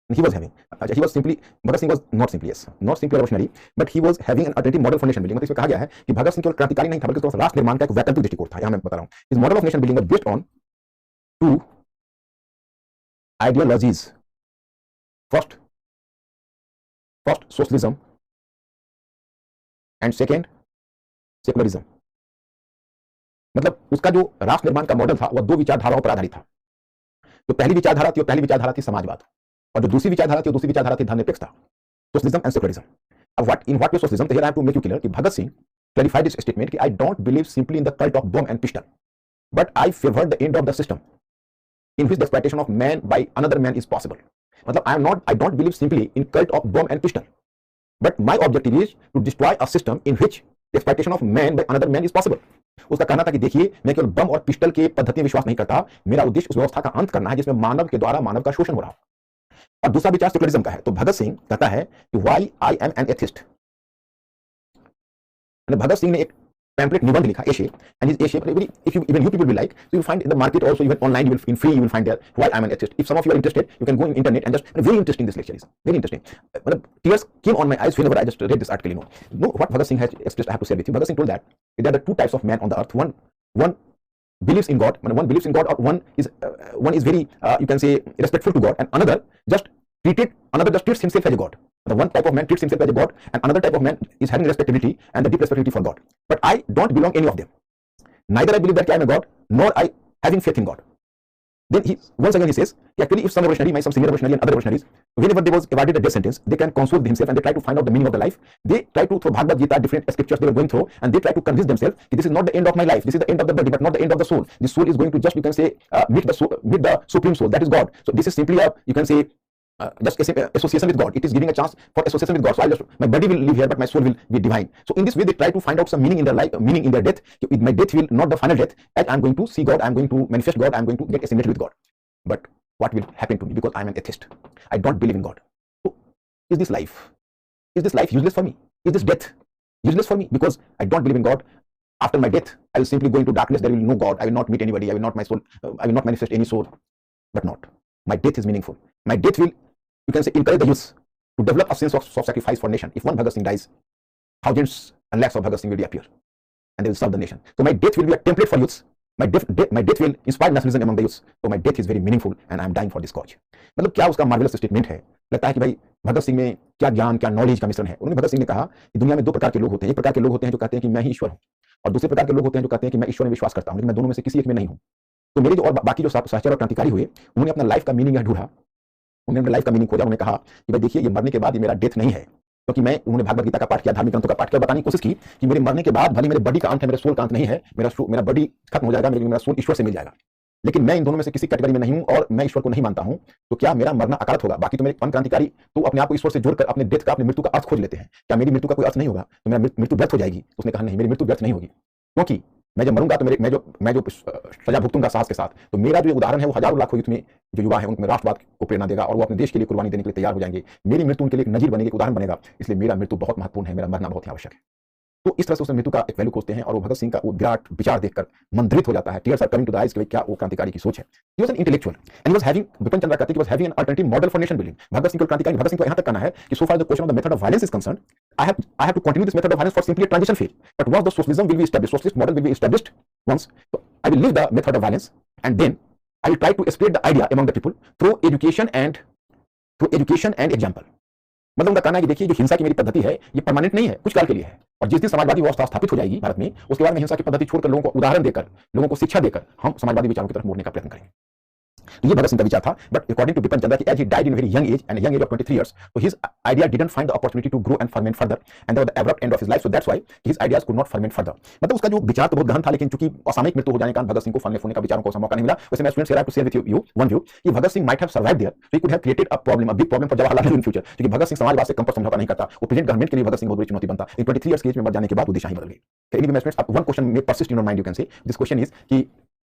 Bhagat Singh was not simply a revolutionary, but he was having an alternative model for nation building। मतलब इसमें कहा गया है कि भगत सिंह केवल क्रांतिकारी नहीं था, बल्कि उसके पास राष्ट्र निर्माण का एक वैकल्पिक दृष्टिकोण था। यहाँ मैं बता रहा हूँ, his model of nation building was based on two ideologies: first socialism and second secularism। मतलब उसका जो राष्ट्र निर्माण का मॉडल था वह दो विचारधाराओं पर आधारित था। जो पहली विचारधारा थी समाजवाद, और जो दूसरी विचारधारा थी धर्मनिरपेक्षता, सोशलिज्म एंड सेक्युलरिज्म। अब in what way socialism, here I have to make you clear कि Bhagat Singh clarified this statement कि I don't believe simply in the cult of bomb and pistol, but I favour the end of the system in which the exploitation of man by another man is possible. मतलब I don't believe simply in cult of bomb and pistol, but my objective is to destroy a system in which the exploitation of man by another man is possible. उसका कहना था कि देखिए, मैं केवल बम और pistol के पद्धति में विश्वास नहीं करता, मेरा उद्देश्य उस व्यवस्था का अंत करना है जिसमें मानव के द्वारा मानव का शोषण हो रहा हो। और दूसरा विचार सेक्युलरिज्म का है। तो भगत सिंह कहता है कि why I am an atheist. Bhagat Singh ने एक पैम्पलेट निबंध लिखा, essay, and his essay, if you even you people will like, so you will find in the market also, even online, you will in free you will find there why I am an atheist. If some of you are interested, you can go on internet and just, very interesting, this lecture is very interesting. Tears came on my eyes whenever I just read this article. No, what Bhagat Singh has expressed, I have to share with you. Bhagat Singh told that there are the two types of man on the earth. One believes in God, or one is very you can say respectful to God, and another just treats himself as a God. The one type of man treats himself as a God, and another type of man is having respectability and the deep respectability for God. But I don't belong any of them. Neither I believe that I am a God, nor I having faith in God. Then once again he says, actually, if some revolutionary, some senior revolutionary and other revolutionaries, whenever they was awarded a death sentence, they can console themselves and they try to find out the meaning of the life. They try to, through Bhagavad Gita, different scriptures they were going through, and they try to convince themselves that this is not the end of my life. This is the end of the body, but not the end of the soul. The soul is going to just, you can say, meet the supreme soul, that is God. So this is simply a, you can say, just association with God. It is giving a chance for association with God. So my body will live here, but my soul will be divine. So in this way, they try to find out some meaning in their life, meaning in their death. My death will not the final death. As I am going to see God, I am going to manifest God, I am going to get assimilated with God. But what will happen to me, because I am an atheist? I don't believe in God. So is this life useless for me? Is this death useless for me, because I don't believe in God? After my death, I will simply go into darkness. There will be no God. I will not meet anybody. I will not manifest any soul. But not. My death is meaningful. My death will, you can say, encourage the youth to develop a sense of sacrifice for nation. If one Bhagat Singh dies, thousands and lakhs of Bhagat Singh will appear, and they will serve the nation. So my death will be a template for youths. My death will inspire nationalism among the youths. So my death is very meaningful, and I am dying for this cause. मतलब क्या उसका marvellous statement है। लगता है कि भाई भगत सिंह में क्या ज्ञान, क्या नॉलेज का मिश्रण है। उन्होंने, भगत सिंह ने कहा कि दुनिया में दो प्रकार के लोग होते हैं। एक प्रकार के लोग होते हैं जो कहते हैं कि मैं ही ईश्वर हूँ, और दूसरे प्रकार के लोग होते हैं जो कहते हैं कि मैं ईश्वर में विश्वास करता हूँ, लेकिन मैं दोनों में से किसी एक में नहीं हूँ। तो मेरे जो और बाकी जो सहचर और क्रांतिकारी हुए, उन्होंने अपना लाइफ का मीनिंग यह ढूंढा, उन्होंने अपने लाइफ का मीनिंग खोजा। उन्होंने कहा कि भाई देखिए, ये मरने के बाद ये मेरा डेथ नहीं है, क्योंकि उन्होंने भागवत गीता का पाठ किया, धार्मिक ग्रंथों का पाठ किया, बताने की कोशिश की कि मेरे मरने के बाद भले मेरे बॉडी का अंत है, मेरे सोल का अंत नहीं है, मेरा बॉडी खत्म हो जाएगा, मेरा सोल ईश्वर से मिल जाएगा, लेकिन मैं इन दोनों में से किसी कैटेगरी में नहीं हूं, और मैं ईश्वर को नहीं मानता हूं। तो क्या मेरा मरना अकारण होगा? बाकी तो मेरे क्रांतिकारी तो अपने आप को ईश्वर से जोड़कर अपने डेथ का, अपनी मृत्यु का अर्थ खोज लेते हैं। क्या मेरी मृत्यु का कोई अर्थ नहीं होगा? तो मेरा मृत्यु व्यर्थ हो जाएगी? उसने कहा नहीं, मेरी मृत्यु व्यर्थ नहीं होगी, क्योंकि मैं जब मरूंगा तो मैं जो सजा भुगतूंगा साहस के साथ, तो मेरा जो उदाहरण है वो हजारों लाखों यूथ में जो युवा है उनमें राष्ट्रवाद को प्रेरणा देगा, और वो अपने देश के लिए कुर्बानी देने के लिए तैयार हो जाएंगे। मेरी मृत्यु उनके लिए एक नजीर बनेगी, एक उदाहरण बनेगा। इसलिए मेरा मृत्यु बहुत महत्वपूर्ण है, मेरा मरना बहुत ही आवश्यक है। तो इस तरह से उसने मृत्यु का एक वैल्यू खोजते हैं, और वो भगत सिंह का वो विराट विचार देखकर मंत्रित हो जाता है। Tears are coming to the eyes कि क्या वो क्रांतिकारी की सोच है। He was an intellectual and he was having, Bipin Chandra कहते हैं कि was having an alternative model for nation building. Bhagat Singh को क्रांतिकारी, भगत सिंह को यहां तक कहना है कि so far the question of the method of violence is concerned, I have to continue this method of violence for simply transition phase, but once the socialism will be established, socialist model will be established once, so I will leave the method of violence, and then I will try to spread the idea among the people through education and example। मतलब उनका कहना है कि देखिए, जो हिंसा की मेरी पद्धति है ये परमानेंट नहीं है, कुछ काल के लिए है, और जिस दिन समाजवादी व्यवस्था स्थापित हो जाएगी भारत में, उसके बाद में हिंसा की पद्धति छोड़कर लोगों को उदाहरण देकर, लोगों को शिक्षा देकर हम समाजवादी विचारों की तरफ मोड़ने का प्रयत्न करेंगे। तो ये भगत सिंह का विचार था, but according to Bipin Chandra, as he died in very young age and young age of 23 years, so his idea didn't find the opportunity to grow and ferment further, and that was the abrupt end of his life, so that's why his ideas could not ferment further. मतलब उसका जो विचार तो बहुत गहन था, लेकिन चूंकि असामयिक मृत्यु हो जाने के कारण भगत सिंह को फलने फूलने का विचारों को मौका नहीं मिला। वैसे मैं students, here I have to share with you one view कि Bhagat Singh might have survived there, so he could have created a problem, a big problem for Jawaharlal Nehru in future, क्योंकि भगत सिंह समाजवाद से कम पर समझौता नहीं करता, वो प्रेजेंट गवर्नमेंट के लिए भगत सिंह बहुत बड़ी चुनौती बनता। इन 23 years की एज में मर जाने के बाद वो दिशा ही बदल गई। Anyway students, one question may persist in your mind, you can say this question is कि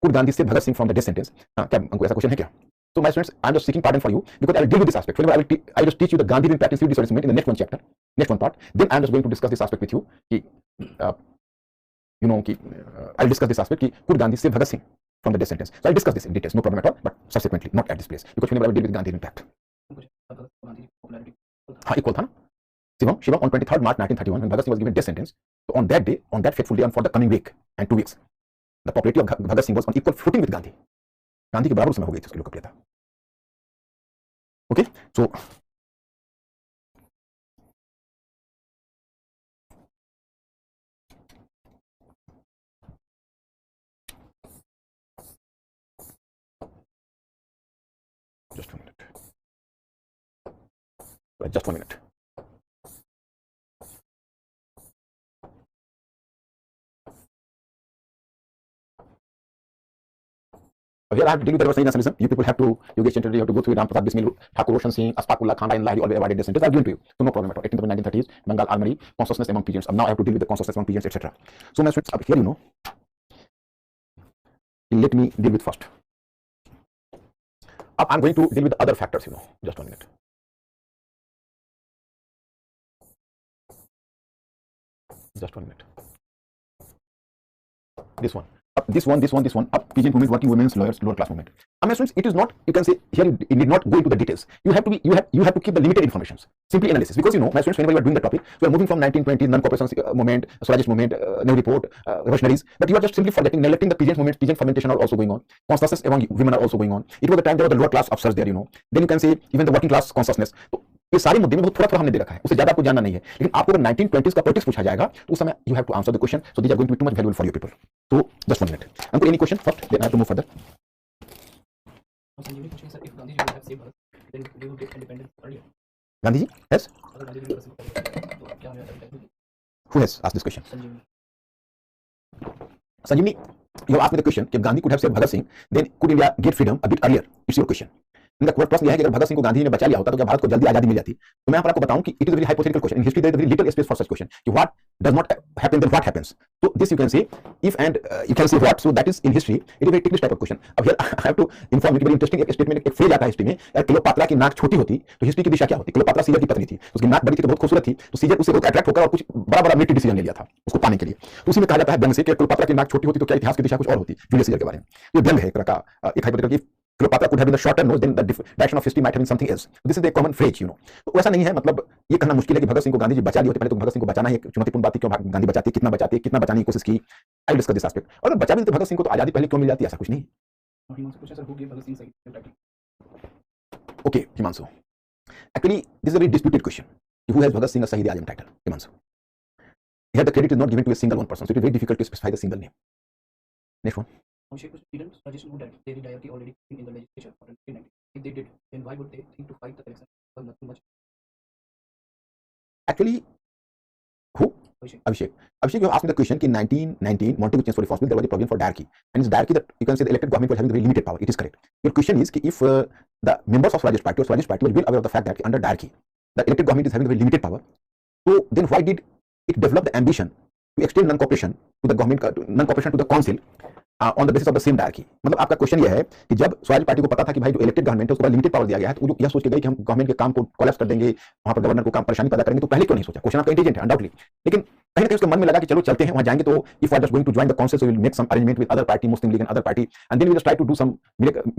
could Gandhi save Bhagat Singh from the death sentence? क्या हमको ऐसा क्वेश्चन है क्या? So my students, I'm just seeking pardon for you because I will deal with this aspect. Whenever I will just teach you the Gandhian practice civil disobedience movement in the next one chapter, next one part. Then I'm just going to discuss this aspect with you. Ki, I'll discuss this aspect. Ki, could Gandhi save Bhagat Singh from the death sentence? So I'll discuss this in details, no problem at all. But subsequently, not at this place, because whenever I will deal with Gandhian impact. हाँ, equal था ना? Shivam, on 23rd March 1931, when Bhagat Singh was given death sentence, so on that day, on that fateful day, and for the coming week and 2 weeks, the popularity of Bhagat Singh was on equal footing with Gandhi. Gandhi के बराबर समय हो गई थी उसकी लोकप्रियता। Okay, so just 1 minute. Here I have to deal with the Russian nationalism. You people have to, you get you have to go through Ram Prasad Bismil, Thakur Roshan Singh, Ashfaq Ullah Khan, and Lahiri all avoided this sentence. I've given to you, so no problem at all. 18th of 1930s, Bengal Armory, consciousness among pigeons. Now I have to deal with the consciousness among pigeons, etc. So my students, up here let me deal with first. Up I'm going to deal with the other factors, just 1 minute. Just 1 minute. This one, up peasant movement, working women's, lawyers, lower class movement. My students, it is not, you can say, here you need not go into the details. You have to keep the limited information, simply analysis. Because my students, whenever you are doing the topic, we are moving from 1920 non-cooperation movement, Swarajist movement, Nehru report, revolutionaries, but you are just simply forgetting, neglecting the peasant movement, peasant fermentation are also going on. Consciousness among women are also going on. It was the time there were the lower class officers there, Then you can say, even the working class consciousness. So, ये सारे मुद्दे में बहुत थोड़ा हमने दे रखा है, उससे ज्यादा आपको जानना नहीं है। लेकिन आपको अगर 1920s का पॉलिटिक्स पूछा जाएगा तो उस समय you have to answer the question, so these are going to be too much valuable for you people. So just 1 minute. हमको any question first, then I have to move further. Gandhi ji yes, who has asked this question? Sanjivani, you have asked me the question कि Gandhi could have saved Bhagat Singh, then could India get freedom a bit earlier? It's your question. इनका प्रश्न यह है कि अगर भगत सिंह को गांधी ने बचा लिया होता तो क्या भारत को जल्दी आजादी मिल जाती? तो मैं आपको बताऊं कि it is very hypothetical question. In history there is very little space for such question कि what does not happen then what happens. तो this you can say if and you can say what, so that is in history it is very technical type of question. अब here I have to inform you very interesting एक स्टेटमेंट, एक phrase आता है history में, यार Cleopatra की नाक छोटी होती तो हिस्ट्री की दिशा क्या होती? क्लियोपात्रा सीजर की पत्नी थी, उसकी नाक बड़ी थी तो बहुत खूबसूरत थी, तो सीजर उससे बहुत अट्रैक्ट होकर और कुछ बड़ा मिलिट्री डिसीजन ले लिया था उसको पाने के लिए। तो उसी में कहा जाता है व्यंग से कि क्लियोपात्रा की नाक छोटी होती तो क्या इतिहास की दिशा कुछ और होती, जूलियस सीजर के बारे में। ये व्यंग है एक तरह का, एक हाइपोथेटिकल कि Cleopatra could have been the shorter nose, then the direction of history might have been something else. This is the common phrase, तो वैसा नहीं है, मतलब ये कहना मुश्किल है कि भगत सिंह को गांधी जी बचा लिए होते। पहले तो भगत सिंह को बचाना है चुनौतीपूर्ण बात थी, क्यों गांधी बचाते, कितना बचाने की कोशिश की। I discuss this aspect. और बचा भी तो भगत सिंह को तो आजादी पहले क्यों मिल जाती, ऐसा कुछ नहीं। Okay Himanshu, actually this is a very disputed question, who has Bhagat Singh Shaheed Azam title? Himanshu, here the credit is not given to a single one person, so it is very difficult to specify the single name. Next one. Suggestion would have their hierarchy already in the legislature for 1990. If they did, then why would they think to fight the election for nothing much? Actually, who? Abhishek, you have asked me the question in 1919 Montego change for reforms bill, there was a provision for diarchy, and it's diarchy that you can say the elected government was having very limited power. It is correct. Your question is if the members of Swarajist party were well aware of the fact that under diarchy the elected government is having very limited power, so then why did it develop the ambition to extend non-cooperation to the government, non-cooperation to the council on the basis of the same diarchy? मतलब आपका question यह है कि जब Swaraj party को पता था कि भाई जो इलेक्टेड गवर्नमेंट है उसको लिमिटेड पावर दिया गया है, तो यह सोच के गए कि हम गवर्नमेंट के काम को कोलैप्स कर देंगे, वहां पर गवर्नर को काम परेशानी पैदा करेंगे, तो पहले क्यों नहीं सोचा? क्वेश्चन आपका इंटेलिजेंट है अनडाउटली, लेकिन कहीं ना कहीं उसके मन में लगा कि चलो चलते हैं वहां जाएंगे, तो if I just going to join the council, so will make some arrangement with other party, Muslim League and other party, and then we just try to do some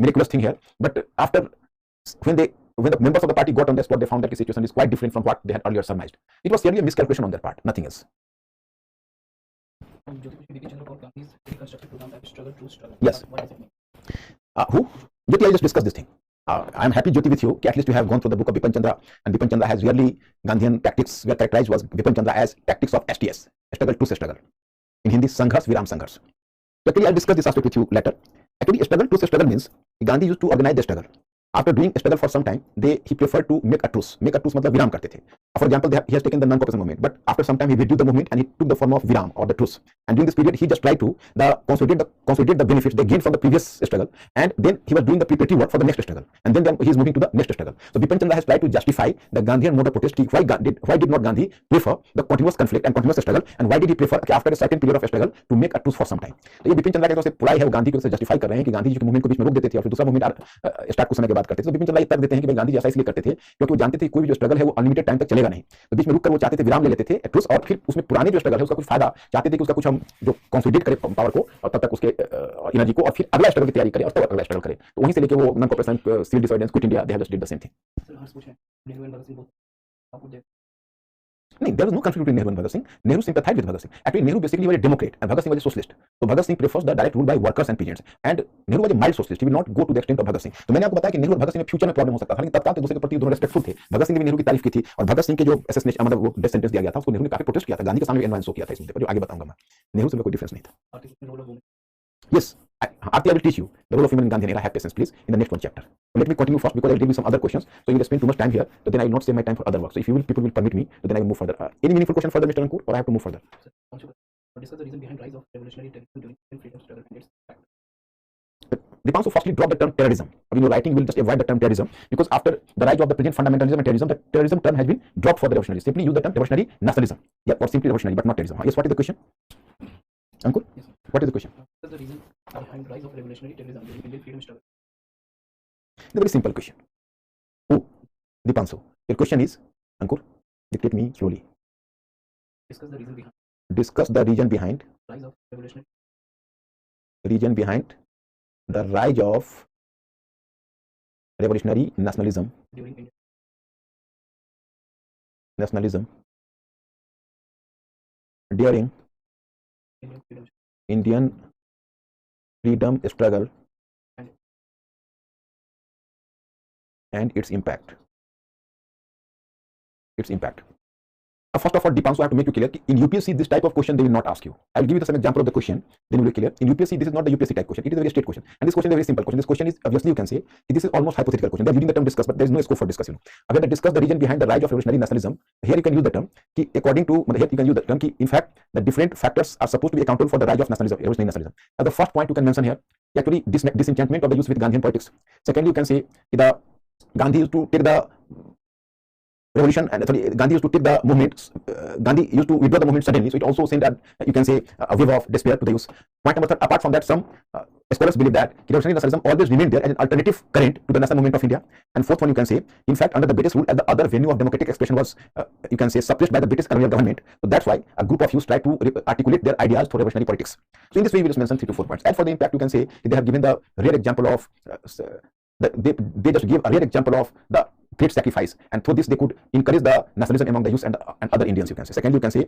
miraculous thing here, but after when the members of the party got on the spot, they found that the situation is quite different from what they had earlier surmised. It was really a miscalculation on their part, nothing else. Yes. Who? Jyoti, I just discussed this thing. I am happy, Jyoti, with you. At least you have gone through the book of Bipin Chandra, and Bipin Chandra has really Gandhian tactics were characterized was Bipin Chandra as tactics of STS, struggle to struggle. In Hindi, Sangharsh Viram Sangharsh. So actually, I'll discuss this aspect with you later. Actually, struggle to struggle means Gandhi used to organize the struggle. After doing a struggle for some time, he preferred to make a truce. Make a truce मतलब विराम करते थे. For example, he has taken the non-cooperation movement, but after some time he withdrew the movement and he took the form of viram or the truce. And during this period, he just tried to consolidate the benefits they gained from the previous struggle, and then he was doing the preparatory work for the next struggle, and then he is moving to the next struggle. So Bipin Chandra has tried to justify the Gandhian mode of protest. Why did not Gandhi prefer the continuous conflict and continuous struggle, and why did he prefer after a certain period of struggle to make a truce for some time? तो ये बिपिन चंद्रा की तरफ से पुराई है, वो गांधी की तरफ से जस्टिफाई कर रहे हैं कि गांधी जी के मूवमेंट को बीच में रोक देते थे और फिर दूसरा मूवमेंट स्टार्ट कुछ समय के बाद करते थे. तो बिपिन चंद्रा ये तर्क देते हैं कि भाई गांधी जी ऐसा इसलिए करते थे क्योंकि वो जानते थे कोई भी जो स्ट्रगल है वो अनलिमिटेड टाइम तक चलेगा नहीं, तो बीच में रुककर वो चाहते थे विराम ले लेते थे ट्रूस, और फिर उसमें पुराने जो स्ट्रगल है उसका कुछ फायदा चाहते थे कि उसका कुछ हम जो कंसोलिडेट करें पावर को और तब तक उसके एनर्जी को, और फिर अगला स्ट्रगल की तैयारी करें और तब अगला स्ट्रगल करें. तो वहीं से लेके वो non cooperation, civil disobedience, quit India, they have just did the same thing. Sir Harsh पूछ रहे हैं नेहरू एंड भगत सिंह बोथ आपको दे No, there was no conflict between Nehru and Bhagat Singh. Nehru sympathized with Bhagat Singh. Actually, Nehru basically was a Democrat and Bhagat Singh was a socialist. So Bhagat Singh prefers the direct rule by workers and peasants. And Nehru was a mild socialist. He will not go to the extent of Bhagat Singh. तो मैंने आपको बताया कि नेहरू और भगत सिंह में future में problem हो सकता था, लेकिन तत्काल एक दूसरे के प्रति दोनों रेस्पेक्टफुल थे. भगत सिंह ने भी नेहरू की तारीफ की थी, और भगत सिंह के जो असैसिनेशन मतलब वो डेथ सेंटेंस दिया गया था उसको नेहरू ने काफी प्रोटेस्ट किया था, गांधी के सामने एनवायरमेंट शो किया था इस मुद्दे पर, जो आगे बताऊंगा मैं. नेहरू से कोई डिफरेंस नहीं था. Article role of women. Yes, Aarti, I will teach you the role of women in Gandhian era. Have patience, please, in the next one chapter. So let me continue first because I will give you some other questions. So you will spend too much time here, so then I will not save my time for other work. So if you will, people will permit me, so then I will move further. Any meaningful question further, Mr. Ankur, or I have to move further? Sir, discuss the reason behind rise of revolutionary terrorism during Indian freedom struggle and its impact. Dipanshu firstly drop the term terrorism. In your writing, you will just avoid the term terrorism because after the rise of the present fundamentalism and terrorism, the terrorism term has been dropped for the revolutionary. Simply use the term revolutionary nationalism. Yeah, or simply revolutionary, but not terrorism. Yes, what is the question? Ankur? Yes, sir. What is the question? Discuss the reason behind rise of revolutionary terrorism during Indian freedom struggle. It's a very simple question. Oh, Dipanshu, your question is, Ankur, dictate me slowly. Discuss the reason behind Discuss the reason behind rise of revolutionary the rise of revolutionary nationalism during Indian during Indian freedom Indian freedom struggle and its impact. First of all, Dipanshu, I have to make you clear in UPSC this type of question they will not ask you. I will give you some example of the question, then you will be clear. In UPSC this is not the UPSC type question, it is a very straight question, and this question is a very simple question. This question is obviously you can say this is almost hypothetical question. They are using the term discuss, but there is no scope for discussion. Again, they discuss the reason behind the rise of revolutionary nationalism. Here you can use the term according to here you can use the term in fact the different factors are supposed to be accountable for the rise of nationalism, revolutionary nationalism. Now the first point you can mention here actually disenchantment of the youth with Gandhian politics. Secondly, you can say the Gandhi used to take the revolution and Gandhi used to take the movement. Gandhi used to withdraw the movement suddenly, so it also sent that you can say a wave of despair to the youth. Point number 3. Apart from that, some scholars believe that revolutionary nationalism always remained there as an alternative current to the national movement of India. And fourth one, you can say, in fact, under the British rule, as the other venue of democratic expression was, you can say, suppressed by the British colonial government. So that's why a group of youths tried to articulate their ideas for revolutionary politics. So in this way, we just mention 3 to 4 points. And for the impact, you can say they have given the rare example of they just give a rare example of the great sacrifice, and through this they could encourage the nationalism among the youth and other Indians, you can say. Secondly, you can say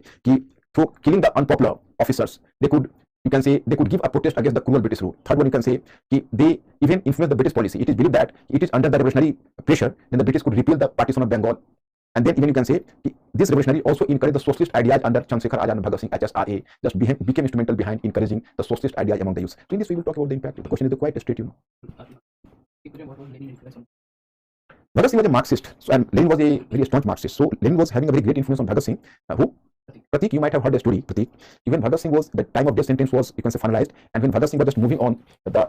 through killing the unpopular officers, they could give a protest against the cruel British rule. Third one, you can say they even influence the British policy. It is believed that it is under the revolutionary pressure then the British could repeal the partition of Bengal. And then even you can say this revolutionary also encouraged the socialist ideas under Chandrasekhar Azad and Bhagat Singh, HSRA, just became instrumental behind encouraging the socialist ideas among the youth. So in this we will talk about the impact. The question is quite straight, you know. What was Lenin influence on? Bhagat Singh was a Marxist, so, and Lenin was a very staunch Marxist. So Lenin was having a very great influence on Bhagat Singh. Who? Pratik, you might have heard the story. Pratik, even Bhagat Singh was the time of death sentence was, you can say, finalized, and when Bhagat Singh was just moving on the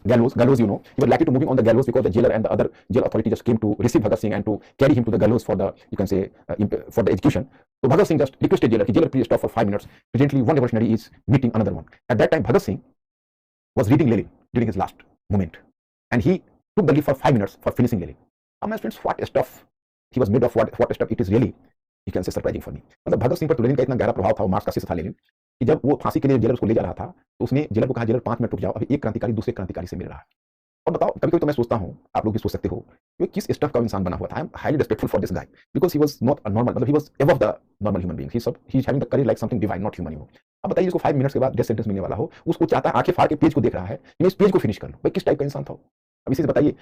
gallows, he was likely to moving on the gallows because the jailer and the other jail authority just came to receive Bhagat Singh and to carry him to the gallows for the, you can say, for the execution. So Bhagat Singh just requested jailer, please stop for 5 minutes. Presently, one revolutionary is meeting another one. At that time, Bhagat Singh was reading Lenin during his last moment, and he took the leave for 5 minutes for finishing Lenin. My friends, what stuff he was made of, what stuff it is really, you can say, surprising for me. मतलब भगत सिंह पर तो Lenin का इतना गहरा प्रभाव था, marks का शिष्य था लेनिन, कि जब वो फांसी के लिए जेलर उसको ले जा रहा था तो उसने जेलर को कहा, जेलर 5 मिनट रुक जाओ, अभी एक क्रांतिकारी दूसरे क्रांतिकारी से मिल रहा है. और बताओ, कभी कभी तो मैं सोचता हूँ, आप लोग भी सोच सकते हो, ये किस स्टफ का इंसान बना हुआ था. I am highly respectful for this guy because he was not a normal, मतलब he was above the normal human being. He is having the courage like something divine, not human. अब बताइए, इसको 5 minutes के बाद death sentence मिलने वाला हो, उसको चाहता है, आंखें फाड़ के पेज को देख रहा है, मैं इस पेज को फिनिश कर लूं. भाई किस टाइप का इंसान था. अब इसे बताइए,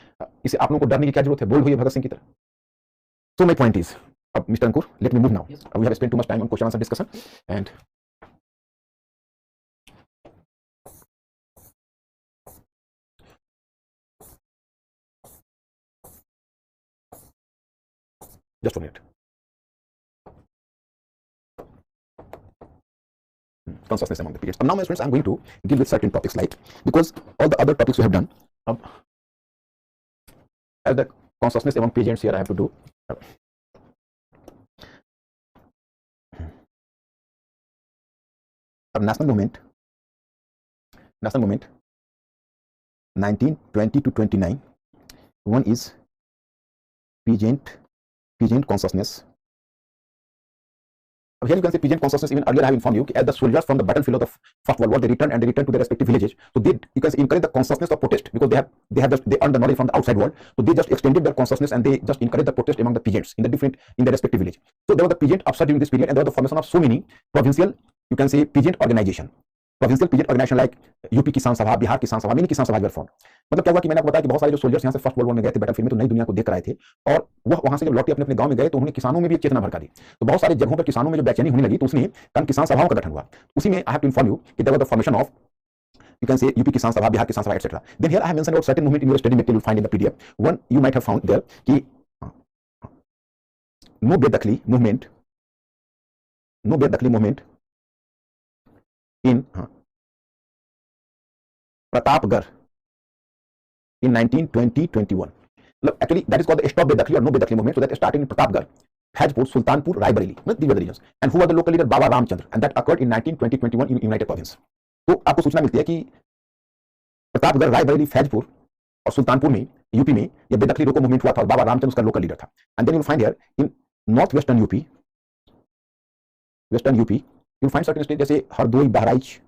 इसे आप लोगों को डरने की क्या जरूरत है, बोल्ड होइए भगत सिंह की तरह. So my point is, Mr. Ankur, let me move now. Yes. We have spent too much time on question answer discussion, and Just 1 minute. Consciousness among the periods. Now, my friends, I'm going to deal with certain topics, like, because all the other topics we have done, as the consciousness among periods, here I have to do. National movement 1920 to 29. One is peasant consciousness. Here you can say peasant consciousness. Even earlier I have informed you, as the soldiers from the battlefield of the First World War, they returned to their respective villages. So they, you can say, encourage the consciousness of protest, because they earned the knowledge from the outside world. So they just extended their consciousness and they just encourage the protest among the peasants in their respective village. So there was the peasant upsurge during this period, and there was the formation of so many provincial, you can say, peasant organization. Provincial peasant organization like UP Kisan Sabha, Bihar किसान सभा, mini किसान सभा वर form. मतलब क्या हुआ कि मैंने आपको बताया कि बहुत सारे जो सोल्जर्स यहाँ से फर्स्ट वर्ल्ड वॉर में गए थे बैटलफील्ड में, तो नई दुनिया को देख कर आए थे, और वह वहां से जब लौटे अपने गांव में गए तो उन्होंने किसानों में भी एक चेतना भड़का दी. तो बहुत सारे जगहों पर किसानों में जो बेचैनी होने लगी, तो उसने किसान सभाओं का गठन हुआ. उसी में I have to inform you कि there was the formation of, you can say, UP Kisan Sabha, Bihar Kisan Sabha, etc. Then here I have mentioned about certain movement in your study material you will find in the PDF. One you might have found there कि no Bedakli movement in Pratapgarh in 1920-21. Actually, that is called the Stop Bedakli or No Bedakli movement. So that started in Pratapgarh, Hajpur, Sultanpur, Raebareli. These were the regions. And who were the local leader? Baba Ramchandra. And that occurred in 1920-21 in United Province. तो आपको सूचना मिलती है कि प्रतापगढ़, रायबरेली, फैजपुर और सुल्तानपुर में, UP में, यह बेदखली रोको मूवमेंट हुआ था और बाबा रामचंद्र उसका लोकल लीडर था. And then you will find here in north western UP you will find certain state जैसे Hardoi, Bahraich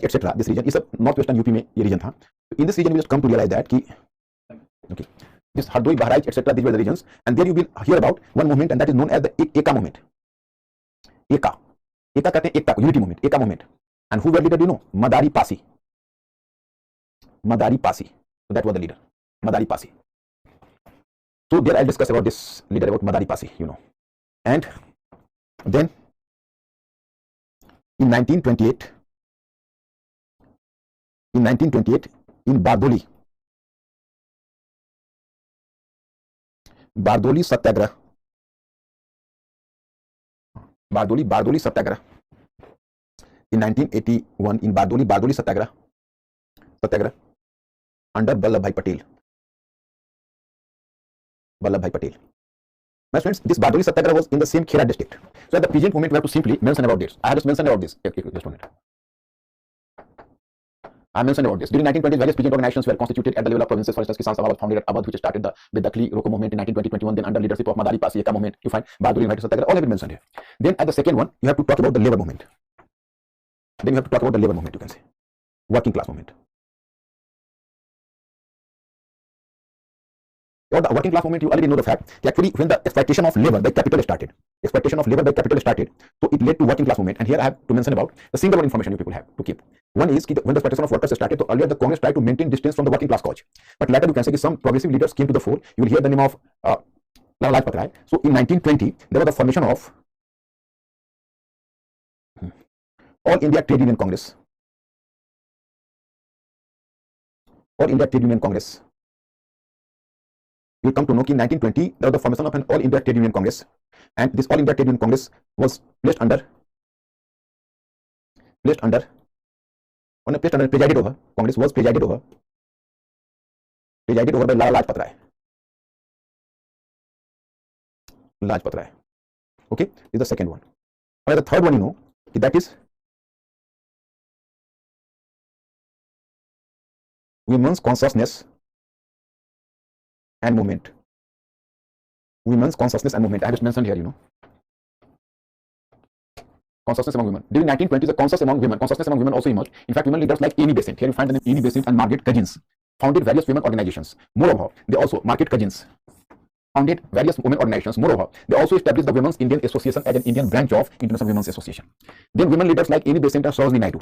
etcetera. This region, ये सब नॉर्थ वेस्टर्न यूपी में ये रीजन था. In this region we just come to realise that कि okay, this Hardoi, Bahraich etcetera, this were the regions. And then you will hear about one movement and that is known as the एका movement. एका कहते हैं एकता को, unity movement, एका movement. And who were leader, you know, Madari Pasi. So that was the leader, Madari Pasi. So there I'll discuss about this leader, about Madari Pasi, you know. And then in 1928 in Bardoli Satyagrah, Bardoli Satyagrah. In 1981 in Bardoli Satyagrah under Vallabhbhai Patel. My friends, this Bardoli Satyagrah was in the same Khera district. So at the peasant movement we have to simply mention about this. I have just mentioned about this. Just 1 minute. I mentioned about this. During 1920s, various peasant organizations were constituted at the level of provinces. For instance, Kisan Sabha was founded at Awadh, which started the Bedakli Roko movement in 1920-21. Then under leadership of Madari Pasi, Eka movement, you find Bardoli United Satyagrah. All have been mentioned here. Then at the second one, you have to talk about the labor movement. You can say working class movement. Or the working class movement, you already know the fact that actually when the exploitation of labor by capital started, so it led to working class movement. And here I have to mention about the single one information you people have to keep. One is when the exploitation of workers started, so earlier the Congress tried to maintain distance from the working class cause. But later you can say some progressive leaders came to the fore. You will hear the name of Lala Lajpat Rai. So in 1920, there was the formation of All India Trade Union Congress. You come to know in 1920 there was the formation of an All India Trade Union Congress, and this All India Trade Union Congress was presided over. Congress was presided over by Lala Lajpat Rai. Okay, this is the second one. And the third one, you know, that is women's consciousness and movement. I have just mentioned here, you know, consciousness among women. During 1920s, the consciousness among women also emerged. In fact, women leaders like Amy Besant, here you find the name Amy Besant and Margaret Cousins, founded various women organizations. Moreover, they also, Margaret Cousins founded various women organizations. Moreover, they also established the Women's Indian Association as an Indian branch of International Women's Association. Then women leaders like Amy Besant and Sarojini Naidu.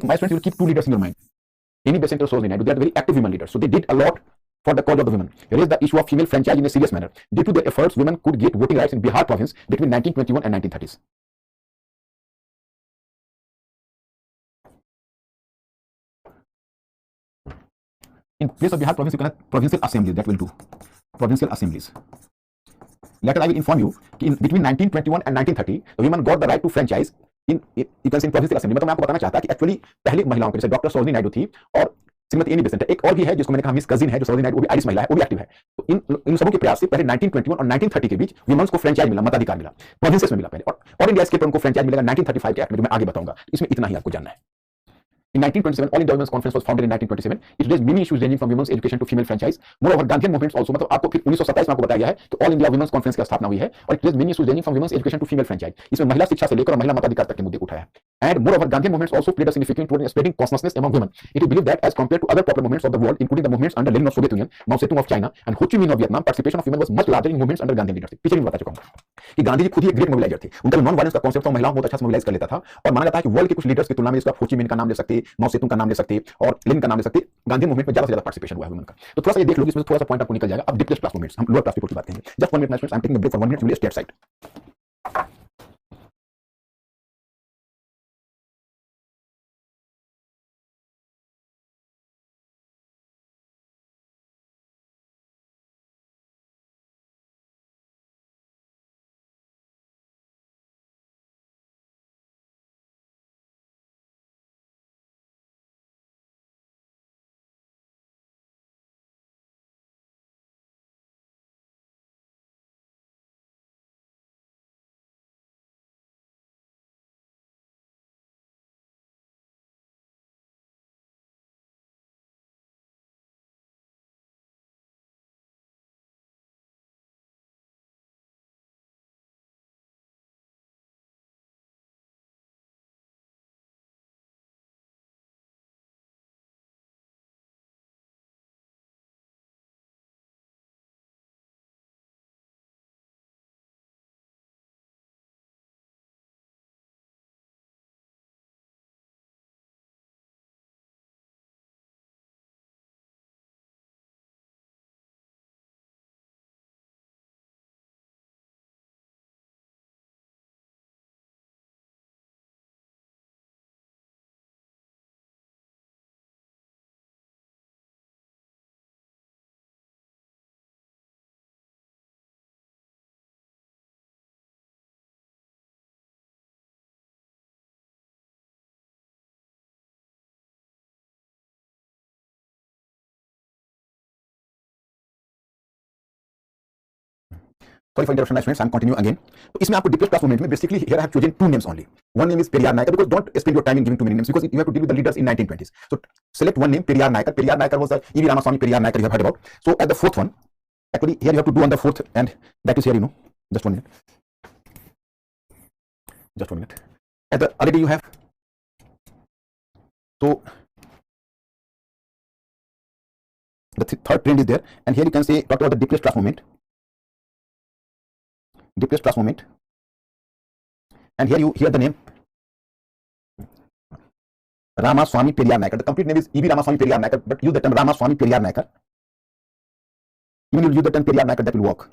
My friends, you will keep two leaders in your mind. Amy Besant and Sarojini Naidu, they are very active women leaders. So they did a lot for the cause of the women. Raised the issue of female franchise in a serious manner. Due to their efforts, women could get voting rights in Bihar province between 1921 and 1930s. In place of Bihar province, you can have provincial assembly. That will do. provincial assemblies. Later, I will inform you कि between 1921 and 1930, the women got the right to franchise in you can say in provincial assembly. मतलब मैं आपको बताना चाहता कि actually पहले महिलाओं के जैसे डॉक्टर सरोजिनी नायडू थी और श्रीमती एनी बेसेंट, एक और भी है जिसको मैंने कहा मिस कजिन है, जो सरोजिनी नायडू, वो भी आयरिश महिला है, वो भी एक्टिव है। तो इन सबों के प्रयास से पहले 1921 और 1930 के बीच वुमेन्स को फ्रेंचाइज मिला, मताधिकार मिला, प्रोविंसेस में मिला पहले, और इंडिया स्केल पर उनको फ्रेंचाइज मिलेगा 1935 के एक्ट में, जो मैं आगे बताऊंगा। इसमें इतना ही आपको जानना है। In 1927, All India Women's Conference was founded in 1927. It raised many issues ranging from women's education to female franchise. Moreover, Gandhian movements also, मतलब आपको फिर 1927 में आपको बताया गया है तो ऑल इंडिया वुमेन्स कॉन्फ्रेंस की स्थापना हुई है, और it raised many issues ranging from women's education to female franchise. इसमें महिला शिक्षा से लेकर और महिला मताधिकार तक के मुद्दे को उठाया है। And moreover, Gandhian movements also played a significant role in spreading consciousness among women. It is believed that as compared to other popular movements of the world, including the movements under Lenin of Soviet Union, Mao Zedong of China, and Ho Chi Minh of Vietnam, participation of women was much larger in movements under Gandhian leadership. पीछे भी बता चुका हूं कि गांधी जी खुद ही एक great mobiliser थे। उनका नॉन वायलेंस का कॉन्सेप्ट था, महिलाओं को बहुत अच्छा से मोबिलाइज कर लेता था, और माना जाता है कि वर्ल्ड के कुछ लीडर्स की तुलना में इसका हो ची मिन का नाम ले सकते, माओ सेतुंग का नाम ले सकते, और लेनिन का नाम ले सकते। गांधी मूवमेंट में ज्यादा से ज्यादा पार्टिसिपेशन हुआ है वुमेन का। तो थोड़ा सा ये देख लो, इसमें थोड़ा सा पॉइंट आपको निकल जाएगा। अब डिप्रेस्ड क्लास मूवमेंट्स, हम लोअर क्लास पीपल की बात करेंगे। Just 1 minute I am taking a break for 1 minute, you will stay side. Sorry for interruption, my friends. I'm continuing again. तो इसमें आपको डिप्रेस्ड क्लास मूवमेंट में basically here I have chosen 2 names only. One name is Periyar Naikar, because don't spend your time in giving too many names, because you have to deal with the leaders in 1920s. So select one name, Periyar Naikar. Periyar Naikar was the E.V. Ramaswamy Periyar Naikar you have heard about. So at the fourth one, actually here you have to do on the fourth, and that is here, you know. Just 1 minute. Just 1 minute. At the already you have. So the third trend is there, and here you can say talk about the depressed class movement. Depressed class movement, and here you hear the name Ramaswamy Periyar Naikar. The complete name is E.V. Ramaswamy Periyar Naikar, but use the term Ramaswamy Periyar Naikar. Even you use the term Periyar Naikar, that will work.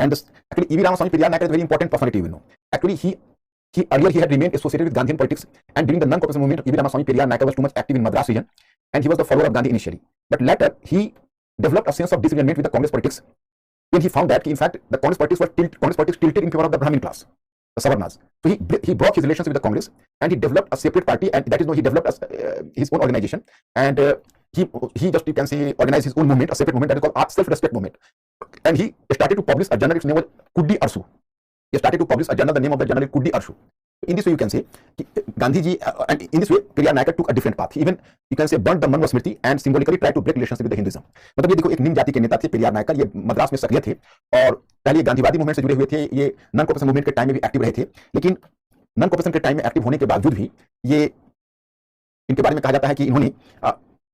And this, actually E.V. Ramaswamy Periyar Naikar is a very important personality, you know. Actually he earlier he had remained associated with Gandhian politics, and during the non-cooperation movement, E.V. Ramaswamy Periyar Naikar was too much active in Madras region, and he was the follower of Gandhi initially. But later he developed a sense of disillusionment with the Congress politics, when he found that in fact the Congress politics tilted in favor of the Brahmin class, the Savarnas. So he broke his relations with the Congress, and he developed a separate party, and that is why he developed his own organization, and he just, you can say, organized his own movement, a separate movement that is called self-respect movement, and he started to publish a journal. Its name was Kuddi Arshu. He started to publish a journal. The name of the journal is Kuddi Arshu. In this way, you can say Gandhi ji, and in this way, Periyar Naikar took a different path. He even, you can say, burnt the Manusmriti and symbolically tried to break relations with the Hinduism. मतलब ये देखो, एक निम्न जाति के नेता थे पेरियार नायकर, ये मद्रास में सक्रिय थे, और पहले गांधीवादी मूवमेंट से जुड़े हुए थे, ये नॉन कॉर्पोरेशन मूवमेंट के टाइम में भी एक्टिव रहे थे, लेकिन नॉन कॉर्पोरेशन के टाइम में एक्टिव होने के बावजूद भी ये, इनके बारे में कहा जाता है कि इन्होंने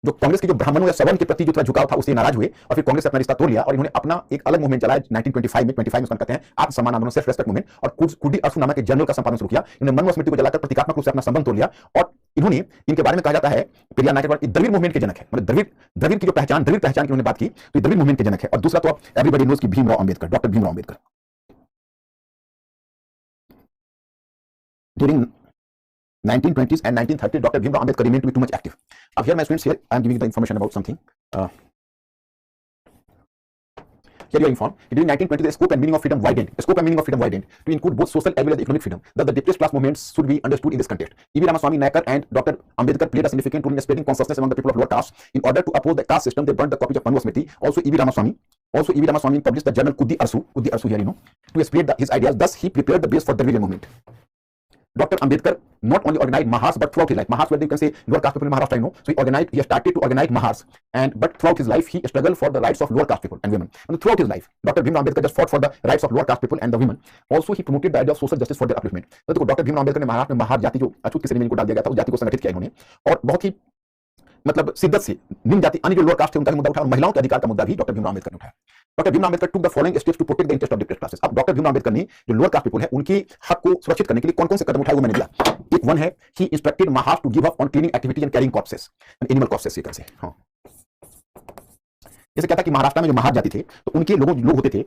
जो कांग्रेस के जो ब्राह्मणों या सवर्ण के प्रति जो थोड़ा झुकाव था उससे नाराज हुए, और फिर कांग्रेस से अपना रिश्ता तोड़ लिया, और इन्होंने अपना एक अलग मूवमेंट चलाया 1925 में उसका कहते हैं आत्मसम्मान आंदोलन, सेल्फ रेस्पेक्ट मूवमेंट, और कुडी अरसू नामक एक जर्नल का संपादन शुरू किया। इन्होंने मनुस्मृति को जलाकर प्रतीकात्मक रूप से अपना संबंध तोड़ लिया, और इन्होंने, इनके बारे में कहा जाता है पेरियार नायकर द्रविड़ मूवमेंट के जनक है, मतलब द्रविड़ की जो पहचान, द्रविड़ पहचान की उन्होंने बात की, तो द्रविड़ मूवमेंट के जनक है। और दूसरा तो आप एवरीबॉडी नोज की Bhimrao Ambedkar, doctor Bhimrao Ambedkar. During 1920s and 1930s, Dr. Bhimrao Ambedkar remained to be too much active. Here, my students, here I am giving the information about something. here you are informed, during 1920 the scope and meaning of freedom widened. Scope and meaning of freedom widened to include both social as well as economic freedom. That the depressed class movements should be understood in this context. E.V. Ramaswamy Naikar and Dr. Ambedkar played a significant role in spreading consciousness among the people of lower caste. In order to oppose the caste system, they burned the copies of Manu Smriti. Also, E.V. Ramaswamy published the journal Kuddi Arsu here, to spread his ideas. Thus, he prepared the base for the Dravidian movement. Dr. Ambedkar not only organized Mahars but throughout his life. Mahars, where you can say lower caste people in Maharashtra, So he started to organize Mahars, but throughout his life he struggled for the rights of lower caste people and women. And throughout his life, Dr. Bhimrao Ambedkar just fought for the rights of lower caste people and the women. Also, he promoted the idea of social justice for their upliftment. तो देखो doctor Bhimrao Ambedkar ने महाराष्ट्र में महार जाति जो अछूत की श्रेणी में इनको डाल दिया गया था, उस जाति को संगठित किया इन्होंने और बहुत ही मतलब शिद्दत से निम्न जाति अन्य जो लोअर कास्ट थे उनका भी मुद्दा उठाया और महिलाओं के अधिकार का मुद्दा भी डॉक्टर भीमराव अम्बेडकर ने उठाया. Doctor Bhimrao Ambedkar took the following steps to protect the interest of depressed classes. अब डॉक्टर भीमराव अम्बेडकर ने जो लोअर कास्ट पीपल है उनकी हक को सुरक्षित करने के लिए कौन-कौन से कदम उठाए वो मैंने दिया. एक वन है he instructed Mahar to give up on cleaning activities and carrying corpses and animal corpses. ये कैसे हां जैसे कहता कि महाराष्ट्र में जो महार जाति थे तो उनके लोग होते थे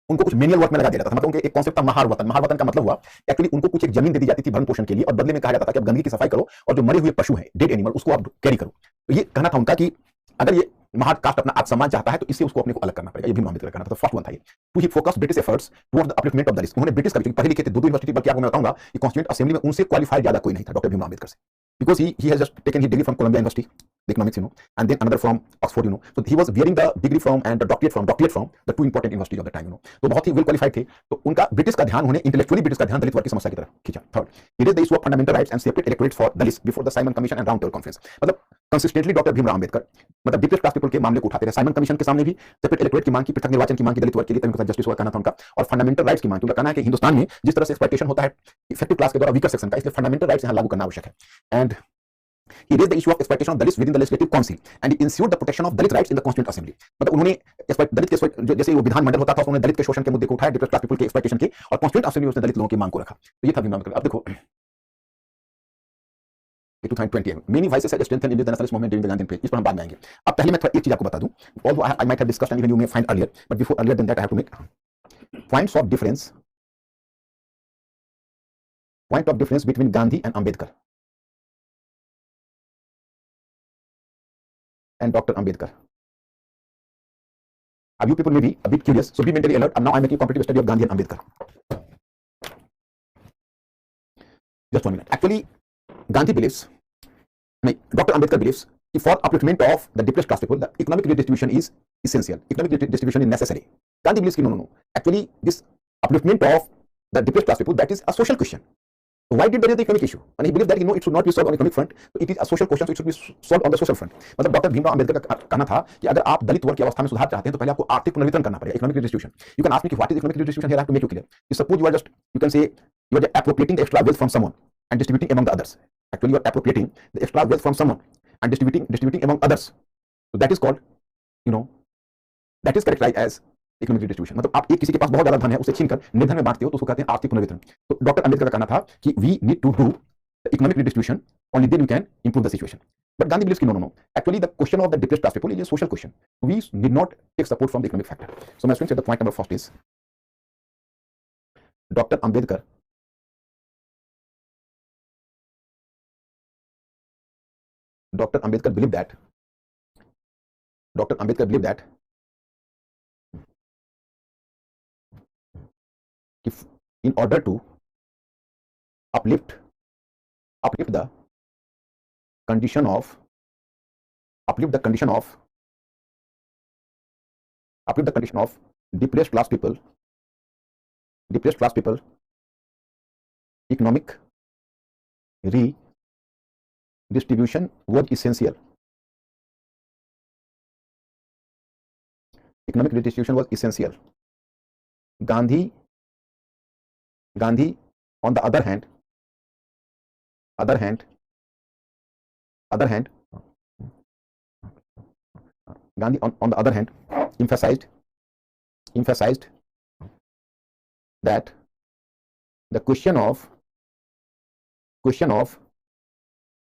उनको कुछ मेनियल वर्क में लगा दिया जाता था. मतलब उनके एक कॉन्सेप्ट था महार वतन का मतलब हुआ एक्चुअली उनको कुछ एक जमीन दे दी जाती थी भरण पोषण के लिए और बदले में कहा जाता था कि आप गंदगी की सफाई करो और जो मरे हुए पशु हैं डेड एनिमल उसको आप कैरी करो. तो ये कहना था उनका कि अगर ये महार कास्ट अपना आत्मसम्मान चाहता है तो इससे उसको अपने को अलग करना पड़ेगा. ये भीमराव अम्बेडकर का कहना था. फर्स्ट वन था ये to he focus British efforts towards the upliftment of the list. उन्होंने ब्रिटिश का पढ़े लिखे थे दो यूनिवर्सिटी बल्कि आपको मैं बताऊंगा कि कॉन्स्टिट्यूएंट असेंबली में उनसे क्वालिफाइड ज्यादा कोई नहीं था डॉक्टर भीमराव अम्बेडकर से. Because he has just taken his degree from Columbia University, the economics, and then another from Oxford, So he was wearing the degree from and the doctorate from the two important universities of the time, तो बहुत ही well qualified थे. तो उनका British का ध्यान उन्हें intellectually British का ध्यान दलित वर्ग की समस्या की तरफ खींचा. Third, he raised the issue of fundamental rights and separate electorates for the list before the Simon Commission and Round Table Conference. मतलब कंसिस्टेंटली डॉक्टर भीमराव अम्बेडकर मतलब डिप्रेस्ड क्लास पीपल के मामले को उठाते रहे. साइमन कमीशन के सामने भी सेपरेट इलेक्टोरेट की मांग की, पृथक निर्वाचन की मांग की दलित वर्ग के लिए, तभी जस्टिस हुआ कहना था उनका. और फंडामेंटल राइट्स की मांग, उनका कहना है कि हिंदुस्तान में जिस तरह से एक्सप्लॉइटेशन होता है इफेक्टिव क्लास के द्वारा वीकर सेक्शन का, इसलिए फंडामेंटल राइट्स यहां लागू करना आवश्यक है. And he raised the issue of exploitation of Dalits within the legislative council and he ensured the protection of Dalit rights in the constituent assembly. मतलब उन्होंने दलित के जैसे वो विधान मंडल होता था उन्होंने दलित के शोषण के मुद्दे को उठाया, डिप्रेस्ड क्लास पीपल के एक्सप्लॉइटेशन के, और constituent assembly में उसने दलित लोगों की मांग को रखा. तो ये था भीमराव अम्बेडकर. अब देखो 2020 many voices have strengthened in the nationalist movement during the Gandhian period. इस पर हम बाद में आएंगे. अब पहले मैं एक चीज आपको बता दूं, although I might have discussed and even you may find earlier, but before earlier than that I have to make points of difference between Gandhi and Ambedkar and Dr. Ambedkar. Now you people may be a bit curious, so be mentally alert. And now I'm making a comparative study of Gandhi and Ambedkar. Just 1 minute. Actually, Gandhi believes, Dr. Ambedkar believes, for upliftment of the depressed class people, the economic redistribution is essential. Economic redistribution is necessary. Gandhi believes, no. Actually, this upliftment of the depressed class people, that is a social question. So why did there is the economic issue? And he believed that it should not be solved on economic front. So it is a social question, so it should be solved on the social front. मतलब doctor Bhimrao Ambedkar का कहना था कि अगर आप दलित वर्ग की अवस्था में सुधार चाहते हैं तो पहले आपको आर्थिक पुनर्वितरण करना पड़ेगा, economic redistribution. You can ask me what is economic redistribution here. I have to make you clear. Suppose you are just, you can say, you are appropriating the extra wealth from someone and distributing among the others. Actually, you are appropriating the extra wealth from someone and distributing among others. So that is called, that is characterized as economic distribution. मतलब आप एक किसी के पास बहुत ज्यादा धन है उसे छीनकर निर्धन में बांटते हो तो उसको कहते हैं आर्थिक पुनर्वितरण. तो डॉक्टर अम्बेडकर का कहना था कि we need to do the economic distribution, only then we can improve the situation. But Gandhi believes कि no, actually the question of the depressed class people is a social question. We need not take support from the economic factor. So my students, the point number first is doctor Ambedkar believed that if in order to uplift the condition of depressed class people, economic redistribution was essential. Economic redistribution was essential. Gandhi on the other hand Gandhi on the other hand emphasized that the question of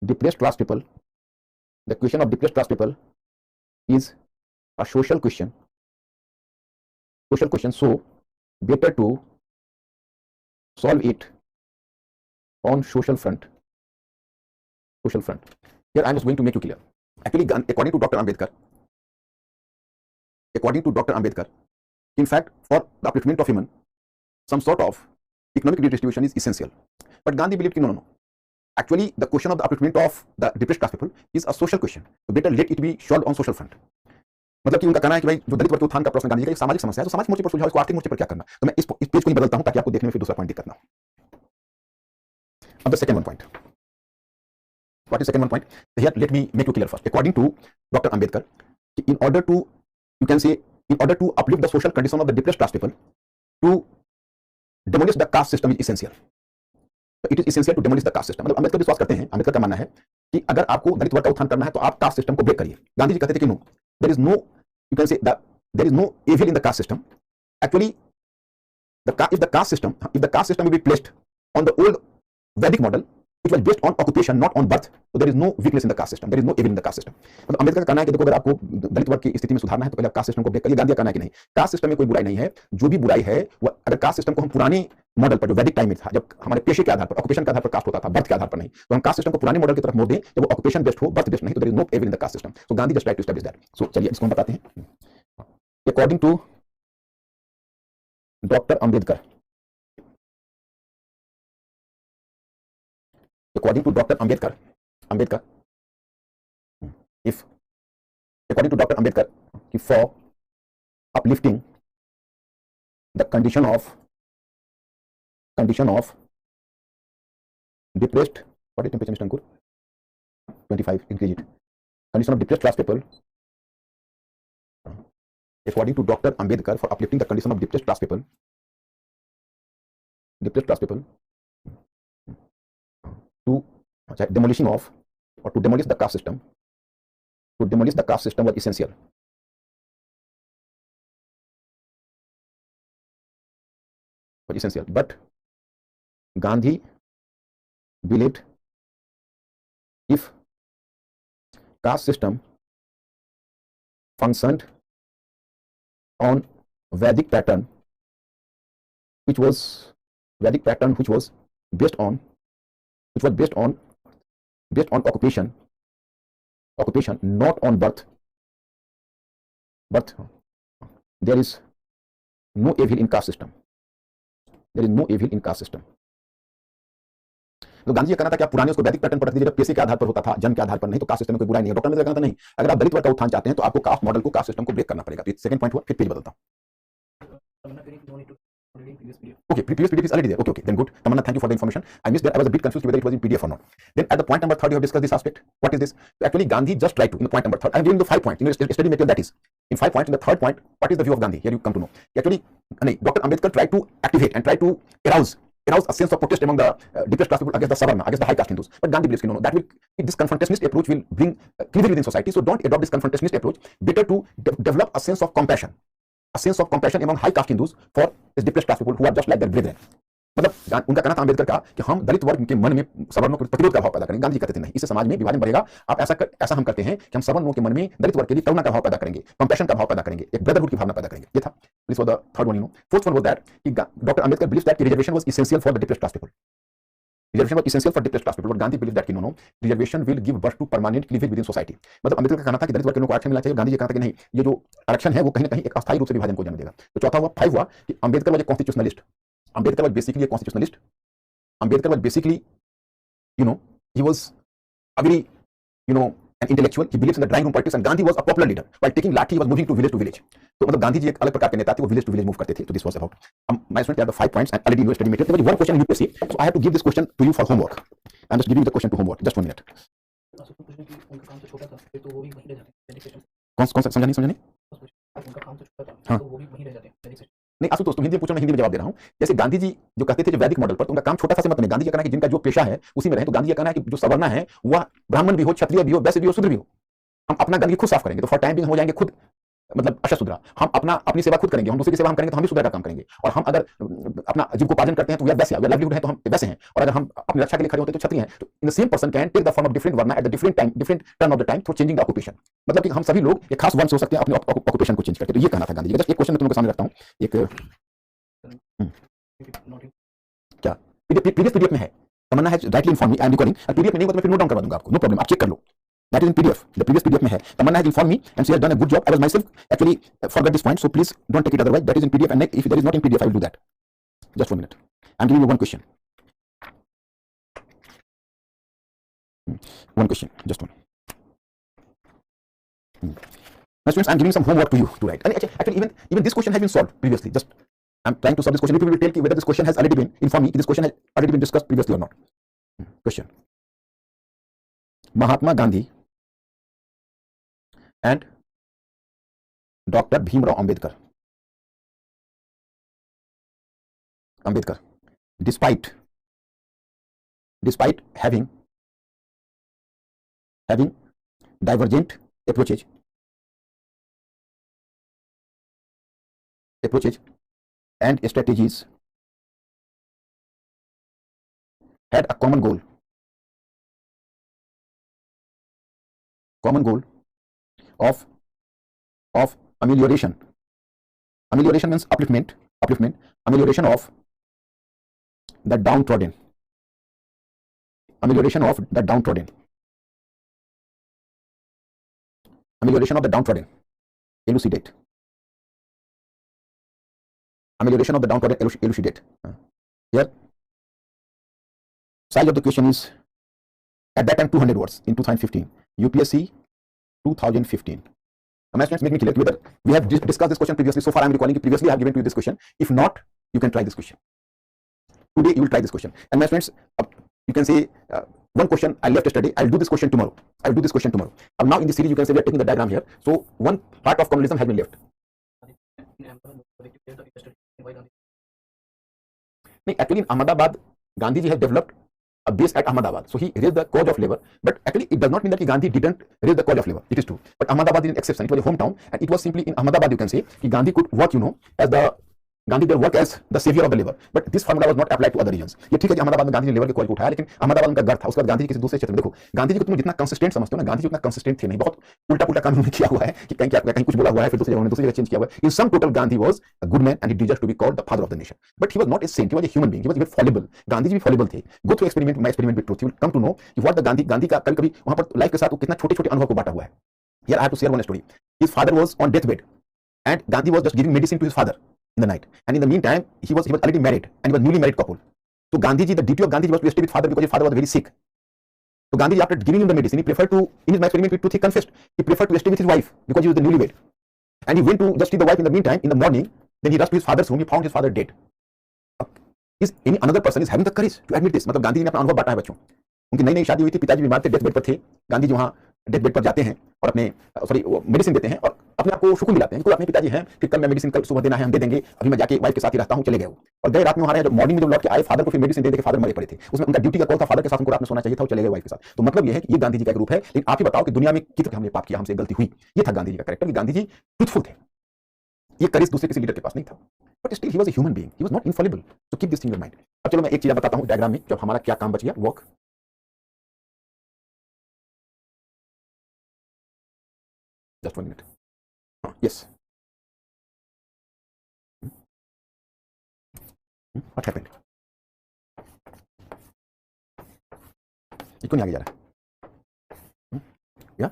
depressed class people is a social question, so better to solve it on social front. Here I am just going to make you clear. Actually, according to Dr. Ambedkar, according to Dr. Ambedkar, in fact, for the upliftment of human, some sort of economic redistribution is essential. But Gandhi believed, no, no, no. Actually, the question of the upliftment of the depressed class people is a social question. So better let it be solved on social front. मतलब कि उनका कहना है कि भाई जो दलित वर्ग के उत्थान का प्रश्न गांधी जी का एक सामाजिक समस्या है, तो सामाजिक मोर्चे पर सुलझाओ, इसको आर्थिक मोर्चे पर क्या करना। तो मैं इस पेज को ही बदलता हूं ताकि आपको देखने में फिर दूसरा पॉइंट दिक्कत ना हो। अब the second one point, what is second one point? Here let me make you clear first. According to doctor Ambedkar, in order to, you can say, in order to uplift the social condition of the depressed class people, to demolish the caste system is essential. So it is essential to demolish the caste system. मतलब अंबेडकर विश्वास करते हैं, अंबेडकर का मानना है कि अगर आपको दलित वर्ग का उत्थान करना है तो आप कास्ट सिस्टम को ब्रेक करिए। गांधी जी कहते थे कि no, there is no, you can say there is no evil in the caste system. Actually, if the caste system will be placed on the old Vedic model, which was based on occupation, not on birth, so there is no weakness in the caste system. There is no evil in the caste system. मतलब अंबेडकर का कहना है कि देखो, अगर आपको दलित वर्ग की स्थिति में सुधारना है तो पहले आप कास्ट सिस्टम को ब्रेक करिए। गांधी का कहना है कि नहीं, कास्ट सिस्टम में कोई बुराई नहीं है, जो भी बुराई है वो अगर कास्ट सिस्टम को हम पुराने मॉडल पर, जो वैदिक टाइम में था, जब हमारे पेशे के आधार पर, ऑक्यूपेशन के आधार पर कास्ट होता था, बर्थ के आधार पर नहीं, तो हम कास्ट सिस्टम को पुराने मॉडल की तरफ मोड़ दें, जब वो ऑक्यूपेशन बेस्ड हो, बर्थ बेस्ड नहीं, तो there is no evil in the caste system. So Gandhi just tried to establish that. So चलिए इसको हम बताते हैं। According to doctor Ambedkar, according to Dr. Ambedkar, according to Dr. Ambedkar, for uplifting the condition of depressed, what is temperature, Mr. Ankur? 25, increase it. Condition of depressed class people. According to Dr. Ambedkar, for uplifting the condition of depressed class people, to demolishing of, or to demolish the caste system, was essential. But Gandhi believed if caste system functioned on Vedic pattern, which was based on occupation, not on birth, there is no evil in caste system. तो गांधी का कहना था कि आप पुराने उसको वैदिक pattern पर रख दीजिए, पेशे के आधार पर होता था, जन्म के आधार पर नहीं, तो कास्ट सिस्टम में कोई बुराई नहीं है। डॉक्टर ने कहना था नहीं, अगर आप दलित वर्ग का उत्थान चाहते हैं तो आपको कास्ट मॉडल को, कास्ट सिस्टम को ब्रेक करना पड़ेगा। तो सेकंड पॉइंट हुआ, फिर पेज बदलता हूं। Okay, previous PDF is already there. Okay, then good. Tamanna, thank you for the information. I missed that. I was a bit confused whether it was in PDF or not. Then at the point number 3, you have discussed this aspect. What is this? So actually, Gandhi just tried to, in the point number 3, I am giving the 5 points. In your study material, that is. In 5 points, in the third point, what is the view of Gandhi? Here you come to know. Actually, Dr. Ambedkar tried to activate and try to arouse a sense of protest among the depressed class people against the Savarna, against the high caste Hindus. But Gandhi believes, no, that will, this confrontationist approach will bring cleavage within society. So don't adopt this confrontationist approach. Better to develop a sense of compassion among high caste Hindus for these depressed class people who are just like their brethren. मतलब उनका कहना था अंबेडकर का कि हम दलित वर्ग के मन में सवर्णों के प्रतिरोध का भाव पैदा करेंगे। गांधी कहते थे नहीं, इससे समाज में विभाजन बढ़ेगा। आप ऐसा हम करते हैं कि हम सवर्णों के मन में दलित वर्ग के लिए करुणा का भाव पैदा करेंगे, कंपैशन का भाव पैदा करेंगे, एक ब्रदरहुड की भावना पैदा करेंगे। ये था। This was the third one, fourth one was that कि doctor Ambedkar believes that reservation was essential for the depressed class people. Reservation was essential for depressed class people, but Gandhi believed that no, reservation will give birth to permanent cleavage within society. मतलब अंबेडकर का कहना था कि दलित वर्ग के लोगों को आरक्षण मिलना चाहिए। गांधी जी का कहना था कि नहीं, ये जो आरक्षण है वो कहीं ना कहीं एक अस्थायी रूप से विभाजन को जन्म देगा। तो चौथा हुआ, 5 हुआ कि Ambedkar was a constitutionalist. Ambedkar was basically A constitutionalist. Ambedkar was basically, he was a very, an intellectual. He believes in the drawing room politics, and Gandhi was a popular leader. While taking Lathi, he was moving to village. तो मतलब गांधी जी एक अलग प्रकार के नेता थे, वो village to village move करते थे। तो this was about my student, the 5 points and already in your study material. There was one question in UPSC, so I have to give this question to you for homework. I'm just giving you the question to homework. Just 1 minute. उनका काम तो छोटा था, फिर तो वो भी वहीं रह जाते हैं डेडिकेशन। कौन सा समझा नहीं? उनका काम तो छोटा था, हाँ। तो वो भी वहीं रह जाते हैं डेडिकेशन। नहीं आशुतोष, तुम हिंदी में पूछो, मैं हिंदी में जवाब दे रहा हूँ। जैसे गांधी जी जो कहते थे जो वैदिक मॉडल पर, तो उनका काम छोटा सा से मतलब गांधी जी का कहना है कि जिनका जो पेशा है उसी में रहे। तो गांधी जी का कहना है कि जो सवर्णा है वह ब्राह्मण भी हो, क्षत्रिय भी हो, वैश्य भी हो, शूद्र भी हो, हम अपना गंदगी खुद साफ करेंगे। तो फॉर टाइम बिंग हो जाएंगे खुद, मतलब अशुद्रा। हम अपनी सेवा खुद करेंगे, हम दूसरे की सेवा हम करेंगे तो हम भी शुद्र का काम करेंगे। और हम अगर अपना जीविकोपार्जन करते हैं तो वैसे लाइवलीहुड है तो हम वैसे हैं। और अगर हम अपनी रक्षा के लिए खड़े होते हैं तो क्षत्रिय हैं। तो in the same person can take the form of different varna at the different time, different turn of the time through changing the occupation. मतलब कि हम सभी लोग एक खास वंश हो सकते हैं अपने ऑक्यूपेशन को चेंज करके। तो ये कहना था गांधी जी का। जस्ट एक क्वेश्चन मैं तुमको सामने रखता हूँ। एक क्या पीडीएफ में है, तमन्ना है rightly inform me, I am recording. PDF में नहीं होगा तो मैं फिर नोट डाउन करवा दूंगा आपको, नो प्रॉब्लम, आप चेक कर लो। That is in PDF. The previous PDF में है. Tamanna has informed me and she has done a good job. I was myself actually forgot this point, so please don't take it otherwise. That is in PDF, and if that is not in PDF, I will do that. Just 1 minute. I'm giving you one question. One question, just one. My students, I'm giving some homework to you to write. And actually, even this question has been solved previously. Just I'm trying to solve this question. If you will tell me whether this question has already been informed me, this question has already been discussed previously or not. Question: Mahatma Gandhi and Dr. Bhimrao Ambedkar, despite having divergent approaches and strategies, had a common goal of amelioration. Amelioration means upliftment. Amelioration of the downtrodden. Amelioration of the downtrodden. Elucidate. Amelioration of the downtrodden. Elucidate. Here, size of the question is at that time 200 words in 2015. UPSC 2015. My students, make me clear whether we have discussed this question previously. So far, I am recalling it. Previously, I have given to you this question. If not, you can try this question. Today, you will try this question. And my students, you can say one question I left yesterday. I'll do this question tomorrow. And now in this series, you can say we are taking the diagram here. So one part of communalism has been left. Actually, in Ahmedabad, Gandhiji has developed a base at Ahmedabad. So he raised the cause of labor. But actually, it does not mean that Gandhi didn't raise the cause of labor. It is true. But Ahmedabad is an exception. It was a hometown. And it was simply in Ahmedabad, you can say, Gandhi could work, as the Gandhi did work as the savior of the labor, but this formula was not applied to other regions. ये ठीक है कि अहमदाबाद में गांधी ने labour के call को उठाया, लेकिन अहमदाबाद उनका घर था, उसके बाद गांधी किसी दूसरे क्षेत्र में देखो, गांधी जी को तुम जितना कंसिस्टेंट समझते हो ना, गांधी जी उतना कंसिस्टेंट थे नहीं, बहुत उल्टा पुल्टा काम उन्होंने किया हुआ है कि कहीं कुछ बोला हुआ है, फिर दूसरी जगह उन्होंने दूसरी जगह चेंज किया हुआ है. In sum total, Gandhi was a good man and he deserves to be called the father of the nation. But he was not a saint, he was a human being, he was even fallible. Gandhi ji भी fallible थे. Go through experiment, my experiment with truth, you will come to know what the Gandhi का कभी वहां पर life के साथ कितना छोटे-छोटे अनुभव को बांटा हुआ है. Here I have to share one story. His father was on deathbed and Gandhi was just giving medicine to his father in the night, and in the meantime he was already married and he was newly married couple. So Gandhiji, the duty of Gandhiji was to stay with father because his father was very sick. So Gandhiji, after giving him the medicine, he preferred to, in his experiment with truth, he confessed he preferred to stay with his wife because he was the newlywed, and he went to just see the wife in the meantime. In the morning, then he rushed to his father's room. He found his father dead. Is any another person is having the courage to admit this? मतलब गांधी जी ने अपना अनुभव बांटा है बच्चों. उनकी नई शादी हुई थी, पिताजी बीमार थे, डेथ बेड पर थे. गांधी जी वहाँ डेथ बेड पर जाते हैं और अपने मेडिसिन देते हैं और अपने आप को सुकून दिलाते हैं. अपने पिताजी हैं, फिर कल मैं मेडिसिन कल सुबह देना है, हम दे देंगे, अभी मैं जाके वाइफ के साथ ही रहता हूँ, चले गए वो. और गए रात में वहाँ रहे, जब मॉर्निंग में जब लौट के आए, फादर को फिर मेडिसिन दे के फादर मरे पड़े थे. उसमें उनका ड्यूटी का कॉल था, फादर के साथ उनको रात में सोना चाहिए था, वो चले गए वाइफ के साथ. तो मतलब ये है कि ये गांधी जी का एक रूप है. लेकिन आप ही बताओ कि दुनिया में कितने हमने पाप किया, हमसे गलती हुई. ये था गांधी जी का कैरेक्टर, कि गांधी जी ट्रूथफुल थे. ये करेज दूसरे किसी लीडर के पास नहीं था. But still he was a human being, he was not Infallible. So keep this in your mind. अब चलो मैं एक चीज बताता हूँ डायग्राम में, जब हमारा क्या काम बच गया. Walk just 1 minute. Yes. What happened? ये क्यों नहीं आगे जा रहा है? Yeah.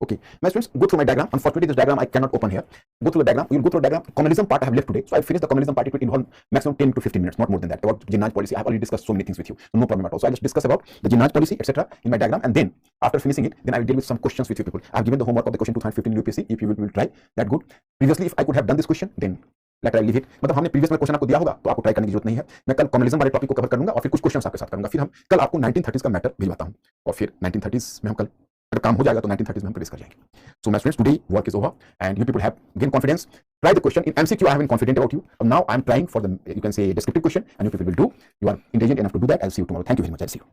Okay. My students, go through my diagram. Unfortunately, this diagram I cannot open here. Go through the diagram. You'll go through the diagram. Communalism part I have left today. So I finished the communalism part. It will involve maximum 10 to 15 minutes, not more than that. About Jinnah policy, I have already discussed so many things with you. So no problem at all. So I just discuss about the Jinnah policy, etc. in my diagram, and then after finishing it, then I will deal with some questions with you people. I have given the homework of the question 2015 UPSC. If you will try that, good. Previously, if I could have done this question, then let I leave it. मतलब हमने previous में question आपको दिया होगा, तो आपको try करने की जरूरत नहीं है. मैं कल कम्युनिज्म वाले टॉपिक को कवर करूंगा और फिर कुछ क्वेश्चंस आपके साथ करूंगा. फिर हम कल आपको 1930s का मैटर भिजवाता हूं और फिर 1930s में हम कल अगर काम हो जाएगा तो 1930s में हम प्रवेश कर जाएंगे. So my students, today work is over and you people have gained confidence. Try the question in MCQ. I have been confident about you. Now I am trying for the, you can say, descriptive question, and you people will do. You are intelligent enough to do that. I'll see you tomorrow. Thank you very much. I'll see you.